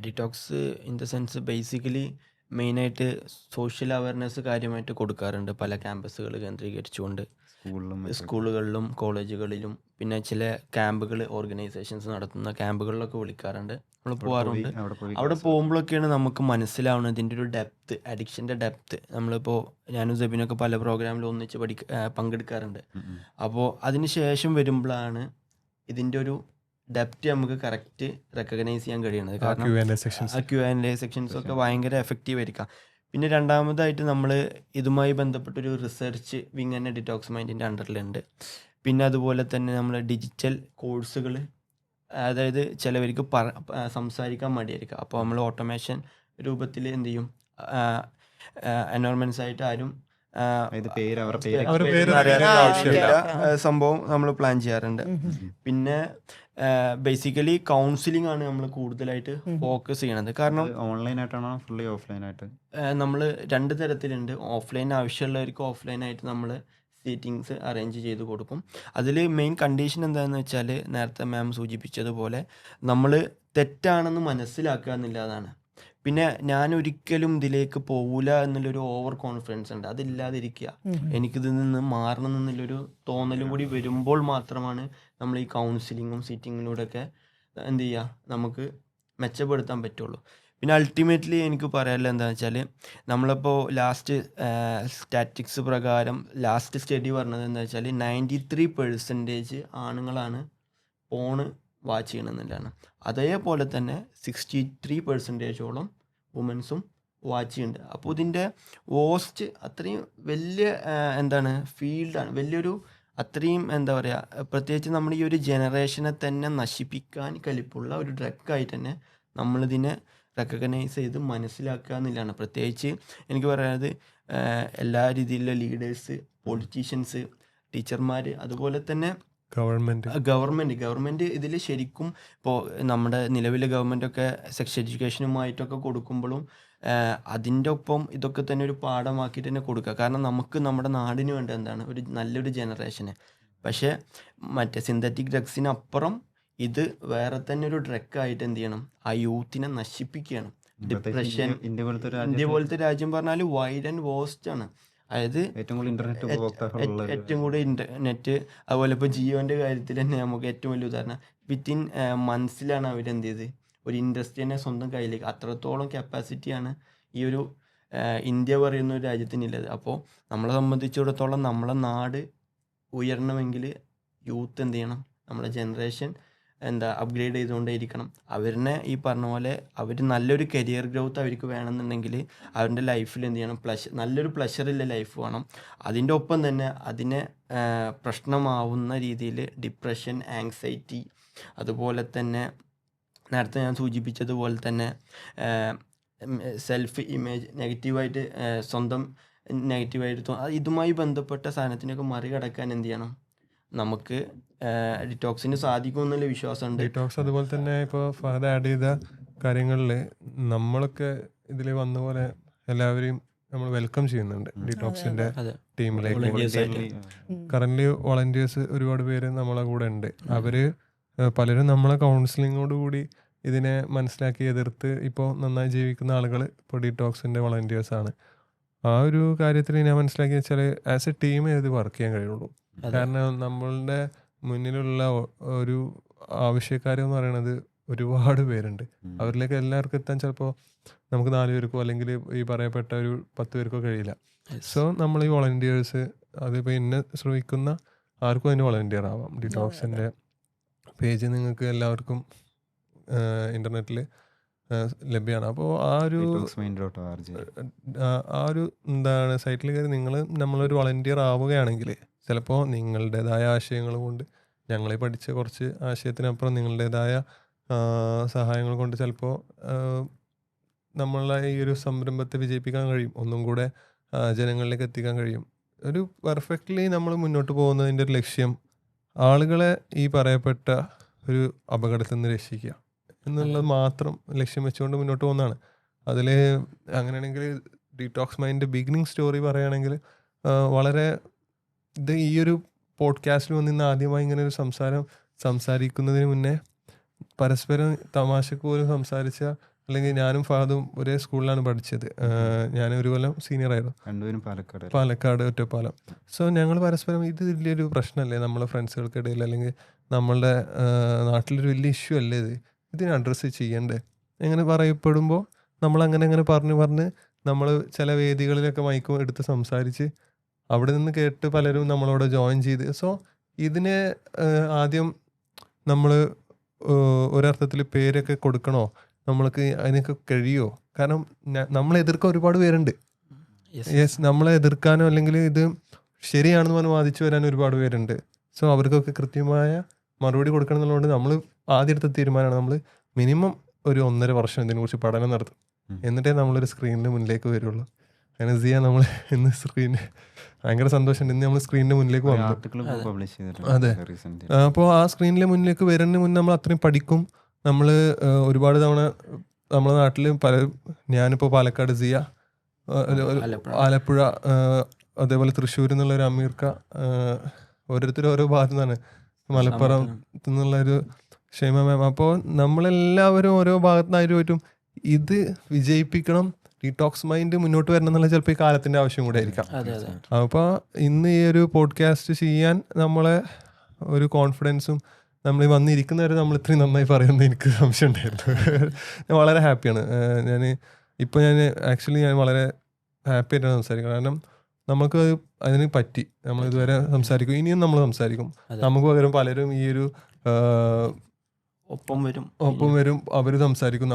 Detox in the sense basically മെയിനായിട്ട് സോഷ്യൽ അവയർനെസ് കാര്യമായിട്ട് കൊടുക്കാറുണ്ട് പല ക്യാമ്പസുകൾ കേന്ദ്രീകരിച്ചുകൊണ്ട്, സ്കൂളുകളിലും കോളേജുകളിലും, പിന്നെ ചില ക്യാമ്പുകൾ ഓർഗനൈസേഷൻസ് നടത്തുന്ന ക്യാമ്പുകളിലൊക്കെ വിളിക്കാറുണ്ട്, നമ്മൾ പോകാറുണ്ട്. അവിടെ പോകുമ്പോഴൊക്കെയാണ് നമുക്ക് മനസ്സിലാവുന്നത് ഇതിൻ്റെ ഒരു ഡെപ്ത്, അഡിക്ഷൻ്റെ ഡെപ്ത്. നമ്മളിപ്പോൾ ഞാനും സെബിനൊക്കെ പല പ്രോഗ്രാമിൽ ഒന്നിച്ച് പങ്കെടുക്കാറുണ്ട്. അപ്പോൾ അതിന് ശേഷം വരുമ്പോഴാണ് ഇതിൻ്റെ ഒരു ഡെപ്റ്റ് നമുക്ക് കറക്റ്റ് റെക്കഗ്നൈസ് ചെയ്യാൻ കഴിയുന്നത്. കാരണം Q&A സെക്ഷൻസ് ഒക്കെ ഭയങ്കര എഫക്റ്റീവ് ആയിരിക്കാം. പിന്നെ രണ്ടാമതായിട്ട് നമ്മൾ ഇതുമായി ബന്ധപ്പെട്ടൊരു റിസർച്ച് വിങ് തന്നെ ഡിറ്റോക്സ് മൈൻഡിൻ്റെ അണ്ടറിലുണ്ട്. പിന്നെ അതുപോലെ തന്നെ നമ്മൾ ഡിജിറ്റൽ കോഴ്സുകൾ, അതായത് ചിലവർക്ക് സംസാരിക്കാൻ മടിയായിരിക്കും. അപ്പോൾ നമ്മൾ ഓട്ടോമേഷൻ രൂപത്തിൽ എന്ത് ചെയ്യും, എൻവയോൺമെൻറ്റ്സ് ആയിട്ട് ആരും സംഭവം നമ്മൾ പ്ലാൻ ചെയ്യാറുണ്ട്. പിന്നെ ബേസിക്കലി കൗൺസിലിംഗ് ആണ് നമ്മൾ കൂടുതലായിട്ട് ഫോക്കസ് ചെയ്യണത്. കാരണം ഓൺലൈനായിട്ടാണോ ഫുള്ളി ഓഫ്ലൈനായിട്ട്? നമ്മൾ 2 തരത്തിലുണ്ട്. ഓഫ്ലൈൻ ആവശ്യമുള്ളവർക്ക് ഓഫ്ലൈനായിട്ട് നമ്മൾ സീറ്റിങ്സ് അറേഞ്ച് ചെയ്ത് കൊടുക്കും. അതിൽ മെയിൻ കണ്ടീഷൻ എന്താണെന്ന് വെച്ചാൽ നേരത്തെ മാം സൂചിപ്പിച്ചതുപോലെ നമ്മൾ തെറ്റാണെന്ന് മനസ്സിലാക്കുക എന്നുള്ളതാണ്. പിന്നെ ഞാൻ ഒരിക്കലും ഇതിലേക്ക് പോവില്ല എന്നുള്ളൊരു ഓവർ കോൺഫിഡൻസ് ഉണ്ട്, അതില്ലാതിരിക്കുക. എനിക്കിതിൽ നിന്ന് മാറണം എന്നുള്ളൊരു തോന്നലും കൂടി വരുമ്പോൾ മാത്രമാണ് നമ്മൾ ഈ കൗൺസിലിങ്ങും സീറ്റിങ്ങിലൂടെയൊക്കെ എന്ത് ചെയ്യുക, നമുക്ക് മെച്ചപ്പെടുത്താൻ പറ്റുള്ളൂ. പിന്നെ അൾട്ടിമേറ്റ്ലി എനിക്ക് പറയാനുള്ളത് എന്താണെന്ന് വെച്ചാൽ നമ്മളിപ്പോൾ ലാസ്റ്റ് സ്റ്റാറ്റിക്സ് പ്രകാരം ലാസ്റ്റ് സ്റ്റഡി പറഞ്ഞത് എന്താ വെച്ചാൽ 93% ആണുങ്ങളാണ് ഫോണ് വാച്ച് ചെയ്യണമെന്നുള്ളതാണ്. അതേപോലെ തന്നെ 63% വുമൻസും വാച്ച് ചെയ്യുന്നുണ്ട്. അപ്പോൾ ഇതിൻ്റെ വോസ്റ്റ് അത്രയും വലിയ എന്താണ് ഫീൽഡാണ്, വലിയൊരു അത്രയും എന്താ പറയുക, പ്രത്യേകിച്ച് നമ്മൾ ഈ ഒരു ജനറേഷനെ തന്നെ നശിപ്പിക്കാൻ കലിപ്പുള്ള ഒരു ഡ്രഗായിട്ട് തന്നെ നമ്മളിതിനെ റെക്കഗ്നൈസ് ചെയ്ത് മനസ്സിലാക്കുക എന്നുള്ളതാണ്. പ്രത്യേകിച്ച് എനിക്ക് പറയുന്നത് എല്ലാ രീതിയിലുള്ള ലീഡേഴ്സ്, പൊളിറ്റീഷ്യൻസ്, ടീച്ചർമാർ, അതുപോലെ തന്നെ ഗവൺമെൻറ് ഇതിൽ ശരിക്കും ഇപ്പോൾ നമ്മുടെ നിലവിലെ ഗവൺമെൻറ്റൊക്കെ സെക്സ് എഡ്യൂക്കേഷനുമായിട്ടൊക്കെ കൊടുക്കുമ്പോഴും അതിൻ്റെ ഒപ്പം ഇതൊക്കെ തന്നെ ഒരു പാഠമാക്കിയിട്ട് തന്നെ കൊടുക്കുക. കാരണം നമുക്ക് നമ്മുടെ നാടിന് വേണ്ട എന്താണ് ഒരു നല്ലൊരു ജനറേഷന്. പക്ഷേ മറ്റേ സിന്തറ്റിക് ഡ്രഗ്സിനപ്പുറം ഇത് വേറെ തന്നെ ഒരു ഡ്രഗായിട്ട് എന്ത് ചെയ്യണം, ആ യൂത്തിനെ നശിപ്പിക്കുകയാണ്. ഡിപ്രഷൻ, ഇന്ത്യ പോലത്തെ രാജ്യം പറഞ്ഞാൽ വൈഡ് ആൻഡ് വേസ്റ്റ് ആണ്. അതായത് ഏറ്റവും കൂടുതൽ ഇൻ്റർനെറ്റ്, അതുപോലെ ഇപ്പോൾ ജിയോൻ്റെ കാര്യത്തിൽ തന്നെ നമുക്ക് ഏറ്റവും വലിയ ഉദാഹരണം, വിത്തിൻ മന്ത്സിലാണ് അവരെന്ത് ചെയ്ത് ഒരു ഇൻഡസ്ട്രീനെ സ്വന്തം കയ്യിലേക്ക്, അത്രത്തോളം കപ്പാസിറ്റിയാണ് ഈ ഒരു ഇന്ത്യ പറയുന്ന ഒരു രാജ്യത്തിനുള്ളത്. അപ്പോൾ നമ്മളെ സംബന്ധിച്ചിടത്തോളം നമ്മളെ നാട് ഉയരണമെങ്കിൽ യൂത്ത് എന്ത് ചെയ്യണം, നമ്മളെ ജനറേഷൻ അപ്ഗ്രേഡ് ചെയ്തുകൊണ്ടേ ഇരിക്കണം. അവരിനെ ഈ പറഞ്ഞ പോലെ അവർ നല്ലൊരു കരിയർ ഗ്രോത്ത് അവർക്ക് വേണമെന്നുണ്ടെങ്കിൽ അവരുടെ ലൈഫിൽ എന്ത് ചെയ്യണം, നല്ലൊരു പ്ലഷറില്ല ലൈഫ് വേണം. അതിൻ്റെ ഒപ്പം തന്നെ അതിനെ പ്രശ്നമാവുന്ന രീതിയിൽ ഡിപ്രഷൻ, ആങ്സൈറ്റി, അതുപോലെ തന്നെ നേരത്തെ ഞാൻ സൂചിപ്പിച്ചതുപോലെ തന്നെ സെൽഫ് ഇമേജ് നെഗറ്റീവായിട്ട്, സ്വന്തം നെഗറ്റീവായിട്ട് ഇതുമായി ബന്ധപ്പെട്ട സാധനത്തിനൊക്കെ മറികടക്കാൻ എന്ത് ചെയ്യണം, നമുക്ക് ഡിറ്റോക്സിന് സാധിക്കും എന്നുള്ള വിശ്വാസമുണ്ട്. ഡിറ്റോക്സ് അതുപോലെ തന്നെ ഇപ്പോൾ ഫഹദ് ആഡ് ചെയ്ത കാര്യങ്ങളിൽ നമ്മളൊക്കെ ഇതിൽ വന്ന പോലെ എല്ലാവരെയും നമ്മൾ വെൽക്കം ചെയ്യുന്നുണ്ട് ഡിറ്റോക്സിൻ്റെ ടീമിലേക്ക്. കറൻ്റ് വോളണ്ടിയേഴ്സ് ഒരുപാട് പേര് നമ്മളെ കൂടെ ഉണ്ട്. അവർ പലരും നമ്മളെ കൗൺസിലിങ്ങോട് കൂടി ഇതിനെ മനസ്സിലാക്കി എതിർത്ത് ഇപ്പോൾ നന്നായി ജീവിക്കുന്ന ആളുകൾ ഇപ്പോൾ ഡിറ്റോക്സിൻ്റെ വോളണ്ടിയേഴ്സാണ്. ആ ഒരു കാര്യത്തിൽ ഞാൻ മനസ്സിലാക്കി വെച്ചാൽ ആസ് എ ടീം ഇത് വർക്ക് ചെയ്യാൻ കഴിയുള്ളൂ. കാരണം നമ്മളുടെ മുന്നിലുള്ള ഒരു ആവശ്യക്കാരെന്ന് പറയുന്നത് ഒരുപാട് പേരുണ്ട്. അവരിലേക്ക് എല്ലാവർക്കും എത്താൻ ചിലപ്പോൾ നമുക്ക് 4 പേർക്കോ അല്ലെങ്കിൽ ഈ പറയപ്പെട്ട ഒരു 10 പേർക്കോ കഴിയില്ല. സോ നമ്മൾ ഈ വോളണ്ടിയേഴ്സ്, അതിപ്പോൾ എന്നെ ശ്രമിക്കുന്ന ആർക്കും അതിന് വോളണ്ടിയർ ആവാം. ഡിറ്റോക്സിൻ്റെ പേജ് നിങ്ങൾക്ക് എല്ലാവർക്കും ഇൻ്റർനെറ്റിൽ ലഭ്യമാണ്. അപ്പോൾ ആ ഒരു എന്താണ് സൈറ്റിൽ കയറി നിങ്ങൾ നമ്മളൊരു വളണ്ടിയർ ആവുകയാണെങ്കിൽ ചിലപ്പോൾ നിങ്ങളുടേതായ ആശയങ്ങൾ കൊണ്ട്, ഞങ്ങളെ പഠിച്ച കുറച്ച് ആശയത്തിനപ്പുറം നിങ്ങളുടേതായ സഹായങ്ങൾ കൊണ്ട് ചിലപ്പോൾ നമ്മളെ ഈ ഒരു സംരംഭത്തെ വിജയിപ്പിക്കാൻ കഴിയും, ഒന്നും കൂടെ ജനങ്ങളിലേക്ക് എത്തിക്കാൻ കഴിയും. ഒരു പെർഫെക്റ്റ്ലി നമ്മൾ മുന്നോട്ട് പോകുന്നതിൻ്റെ ഒരു ലക്ഷ്യം ആളുകളെ ഈ പറയപ്പെട്ട ഒരു അപകടത്തിൽ നിന്ന് രക്ഷിക്കുക എന്നുള്ളത് മാത്രം ലക്ഷ്യം വെച്ചുകൊണ്ട് മുന്നോട്ട് പോകുന്നതാണ്. അതിൽ അങ്ങനെയാണെങ്കിൽ ഡീറ്റോക്സ് മൈൻഡ് ബിഗിനിങ് സ്റ്റോറി പറയുകയാണെങ്കിൽ വളരെ ഈ ഒരു പോഡ്കാസ്റ്റിൽ വന്നിന്ന് ആദ്യമായി ഇങ്ങനെ ഒരു സംസാരിക്കുന്നതിന് മുന്നേ പരസ്പരം തമാശക്ക് പോലും സംസാരിച്ച, അല്ലെങ്കിൽ ഞാനും ഫഹദും ഒരേ സ്കൂളിലാണ് പഠിച്ചത്. ഞാൻ ഒരു കൊല്ലം സീനിയറായിരുന്നു, പാലക്കാട് ഒറ്റപ്പാലം. സോ ഞങ്ങൾ പരസ്പരം ഇത് വലിയൊരു പ്രശ്നമല്ലേ നമ്മളെ ഫ്രണ്ട്സുകൾക്കിടയിൽ, അല്ലെങ്കിൽ നമ്മളുടെ നാട്ടിലൊരു വലിയ ഇഷ്യൂ അല്ലേ ഇതിനെ അഡ്രസ്സ് ചെയ്യണ്ടേ എങ്ങനെ പറയപ്പെടുമ്പോൾ നമ്മളങ്ങനെ പറഞ്ഞ് നമ്മൾ ചില വേദികളിലൊക്കെ മൈക്കും എടുത്ത് സംസാരിച്ച് അവിടെ നിന്ന് കേട്ട് പലരും നമ്മളോട് ജോയിൻ ചെയ്ത്. സോ ഇതിനെ ആദ്യം നമ്മൾ ഒരർത്ഥത്തിൽ പേരൊക്കെ കൊടുക്കണോ, നമ്മൾക്ക് അതിനൊക്കെ കഴിയുമോ? കാരണം നമ്മളെ എതിർക്കാൻ ഒരുപാട് പേരുണ്ട്. യെസ്, നമ്മളെ എതിർക്കാനോ അല്ലെങ്കിൽ ഇത് ശരിയാണെന്ന് പറഞ്ഞ് വാദിച്ചു വരാൻ ഒരുപാട് പേരുണ്ട്. സോ അവർക്കൊക്കെ കൃത്യമായ മറുപടി കൊടുക്കണം എന്നുള്ളതുകൊണ്ട് നമ്മൾ ആദ്യം എടുത്ത തീരുമാനമാണ് നമ്മൾ മിനിമം ഒരു 1.5 വർഷം ഇതിനെക്കുറിച്ച് പഠനം നടത്തും, എന്നിട്ടേ നമ്മളൊരു സ്ക്രീനിന് മുന്നിലേക്ക് വരുള്ളൂ. അങ്ങനെ സിയ നമ്മൾ ഇന്ന് സ്ക്രീനിൽ ഭയങ്കര സന്തോഷമുണ്ട്, ഇന്ന് നമ്മൾ സ്ക്രീനിൻ്റെ മുന്നിലേക്ക് വന്നു. ആർട്ടിക്കിൾ പബ്ലിഷ് അതെ. ചെയ്തിട്ടുണ്ട് റീസെന്റ്. അപ്പോൾ ആ സ്ക്രീനിലെ മുന്നിലേക്ക് വരുന്നതിന് മുന്നേ നമ്മൾ അത്രയും പഠിക്കും. നമ്മൾ ഒരുപാട് തവണ നമ്മുടെ നാട്ടിൽ ഞാനിപ്പോൾ പാലക്കാട് സിയ, ആലപ്പുഴ, അതേപോലെ തൃശ്ശൂർ എന്നുള്ളൊരു അമീർക്ക, ഓരോരുത്തരും ഓരോ ഭാഗത്തു നിന്നാണ്, മലപ്പുറം എന്നുള്ളൊരു ഷൈമ മാം. അപ്പോൾ നമ്മളെല്ലാവരും ഓരോ ഭാഗത്തുനിന്നായിട്ട് പോയിട്ടും ഇത് വിജയിപ്പിക്കണം, ഡീടോക്സ് മൈൻഡ് മുന്നോട്ട് വരണം എന്നുള്ള ചിലപ്പോൾ ഈ കാലത്തിൻ്റെ ആവശ്യം കൂടെ ആയിരിക്കാം. അപ്പോൾ ഇന്ന് ഈ ഒരു പോഡ്കാസ്റ്റ് ചെയ്യാൻ നമ്മളെ ഒരു കോൺഫിഡൻസും നമ്മൾ വന്നിരിക്കുന്നവരെ നമ്മൾ ഇത്രയും നന്നായി പറയുന്നത് എനിക്ക് സംശയം ഉണ്ടായിരുന്നു. ഞാൻ വളരെ ഹാപ്പിയാണ്. ഞാൻ ആക്ച്വലി ഞാൻ വളരെ ഹാപ്പി ആയിട്ടാണ് സംസാരിക്കുന്നത്. കാരണം നമുക്ക് അതിന് പറ്റി, നമ്മൾ ഇതുവരെ സംസാരിക്കും, ഇനിയും നമ്മൾ സംസാരിക്കും. നമുക്ക് പകരം പലരും ഈ ഒരു ഒപ്പം വരും, അവർ സംസാരിക്കും.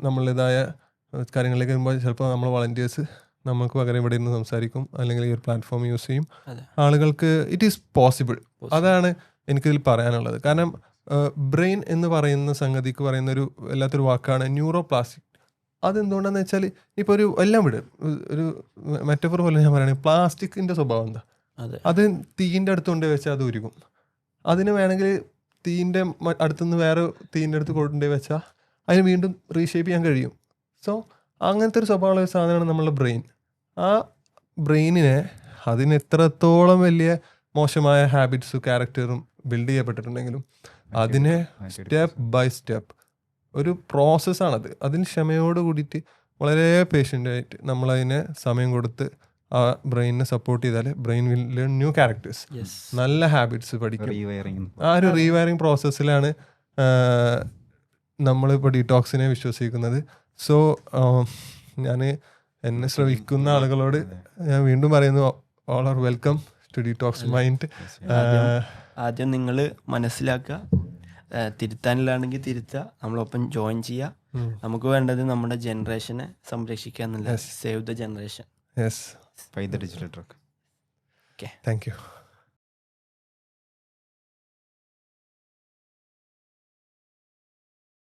നമ്മളുടേതായ കാര്യങ്ങളിലേക്ക് വരുമ്പോൾ ചിലപ്പോൾ നമ്മൾ വളണ്ടിയേഴ്സ് നമുക്ക് പകരം ഇവിടെ ഇരുന്ന് സംസാരിക്കും, അല്ലെങ്കിൽ ഈ ഒരു പ്ലാറ്റ്ഫോം യൂസ് ചെയ്യും. ആളുകൾക്ക് ഇറ്റ് ഈസ് പോസിബിൾ. അതാണ് എനിക്കിതിൽ പറയാനുള്ളത്. കാരണം ബ്രെയിൻ എന്ന് പറയുന്ന സംഗതിക്ക് പറയുന്നൊരു വല്ലാത്തൊരു വാക്കാണ് ന്യൂറോ പ്ലാസ്റ്റിക്. അതെന്തുകൊണ്ടാന്ന് വെച്ചാൽ ഇപ്പോൾ എല്ലാം ഒരു മെറ്റഫർ പോലെ ഞാൻ പറയുകയാണെങ്കിൽ പ്ലാസ്റ്റിക്കിൻ്റെ സ്വഭാവം എന്താ, അത് തീയിൻ്റെ അടുത്ത് കൊണ്ടുപോയി വെച്ചാൽ അത് ഉരുകും. അതിന് വേണമെങ്കിൽ തീയിൻ്റെ അടുത്തുനിന്ന് വേറെ തീയിൻ്റെ അടുത്ത് കൊണ്ടുപോയി വെച്ചാൽ അതിന് വീണ്ടും റീഷേപ്പ് ചെയ്യാൻ കഴിയും. സോ അങ്ങനത്തെ ഒരു സ്വഭാവമുള്ള ഒരു സാധനമാണ് നമ്മളുടെ ബ്രെയിൻ. ആ ബ്രെയിനിനെ അതിന് എത്രത്തോളം വലിയ മോശമായ ഹാബിറ്റ്സും ക്യാരക്ടറും ബിൽഡ് ചെയ്യപ്പെട്ടിട്ടുണ്ടെങ്കിലും അതിനെ സ്റ്റെപ്പ് ബൈ സ്റ്റെപ്പ് ഒരു പ്രോസസ്സാണത്. അതിന് ക്ഷമയോട് കൂടിയിട്ട് വളരെ പേഷ്യൻ്റായിട്ട് നമ്മളതിനെ സമയം കൊടുത്ത് ആ ബ്രെയിനിനെ സപ്പോർട്ട് ചെയ്താൽ brain will learn new characters, നല്ല ഹാബിറ്റ്സ് പഠിക്കും. ആ ഒരു റീവയറിങ് പ്രോസസ്സിലാണ് നമ്മളിപ്പോൾ ഡീടോക്സിനെ വിശ്വസിക്കുന്നത്. സോ ഞാൻ എന്നെ ശ്രമിക്കുന്ന ആളുകളോട് ഞാൻ വീണ്ടും പറയുന്നു, all are welcome to detox mind. ആദ്യം നിങ്ങൾ മനസ്സിലാക്കുക, തിരുത്താനില്ലാണെങ്കിൽ തിരുത്തുക, നമ്മളൊപ്പം ജോയിൻ ചെയ്യുക. നമുക്ക് വേണ്ടത് നമ്മുടെ ജനറേഷനെ സംരക്ഷിക്കുക എന്നല്ല, save the generation. Yes, fight the digital drug. Thank you.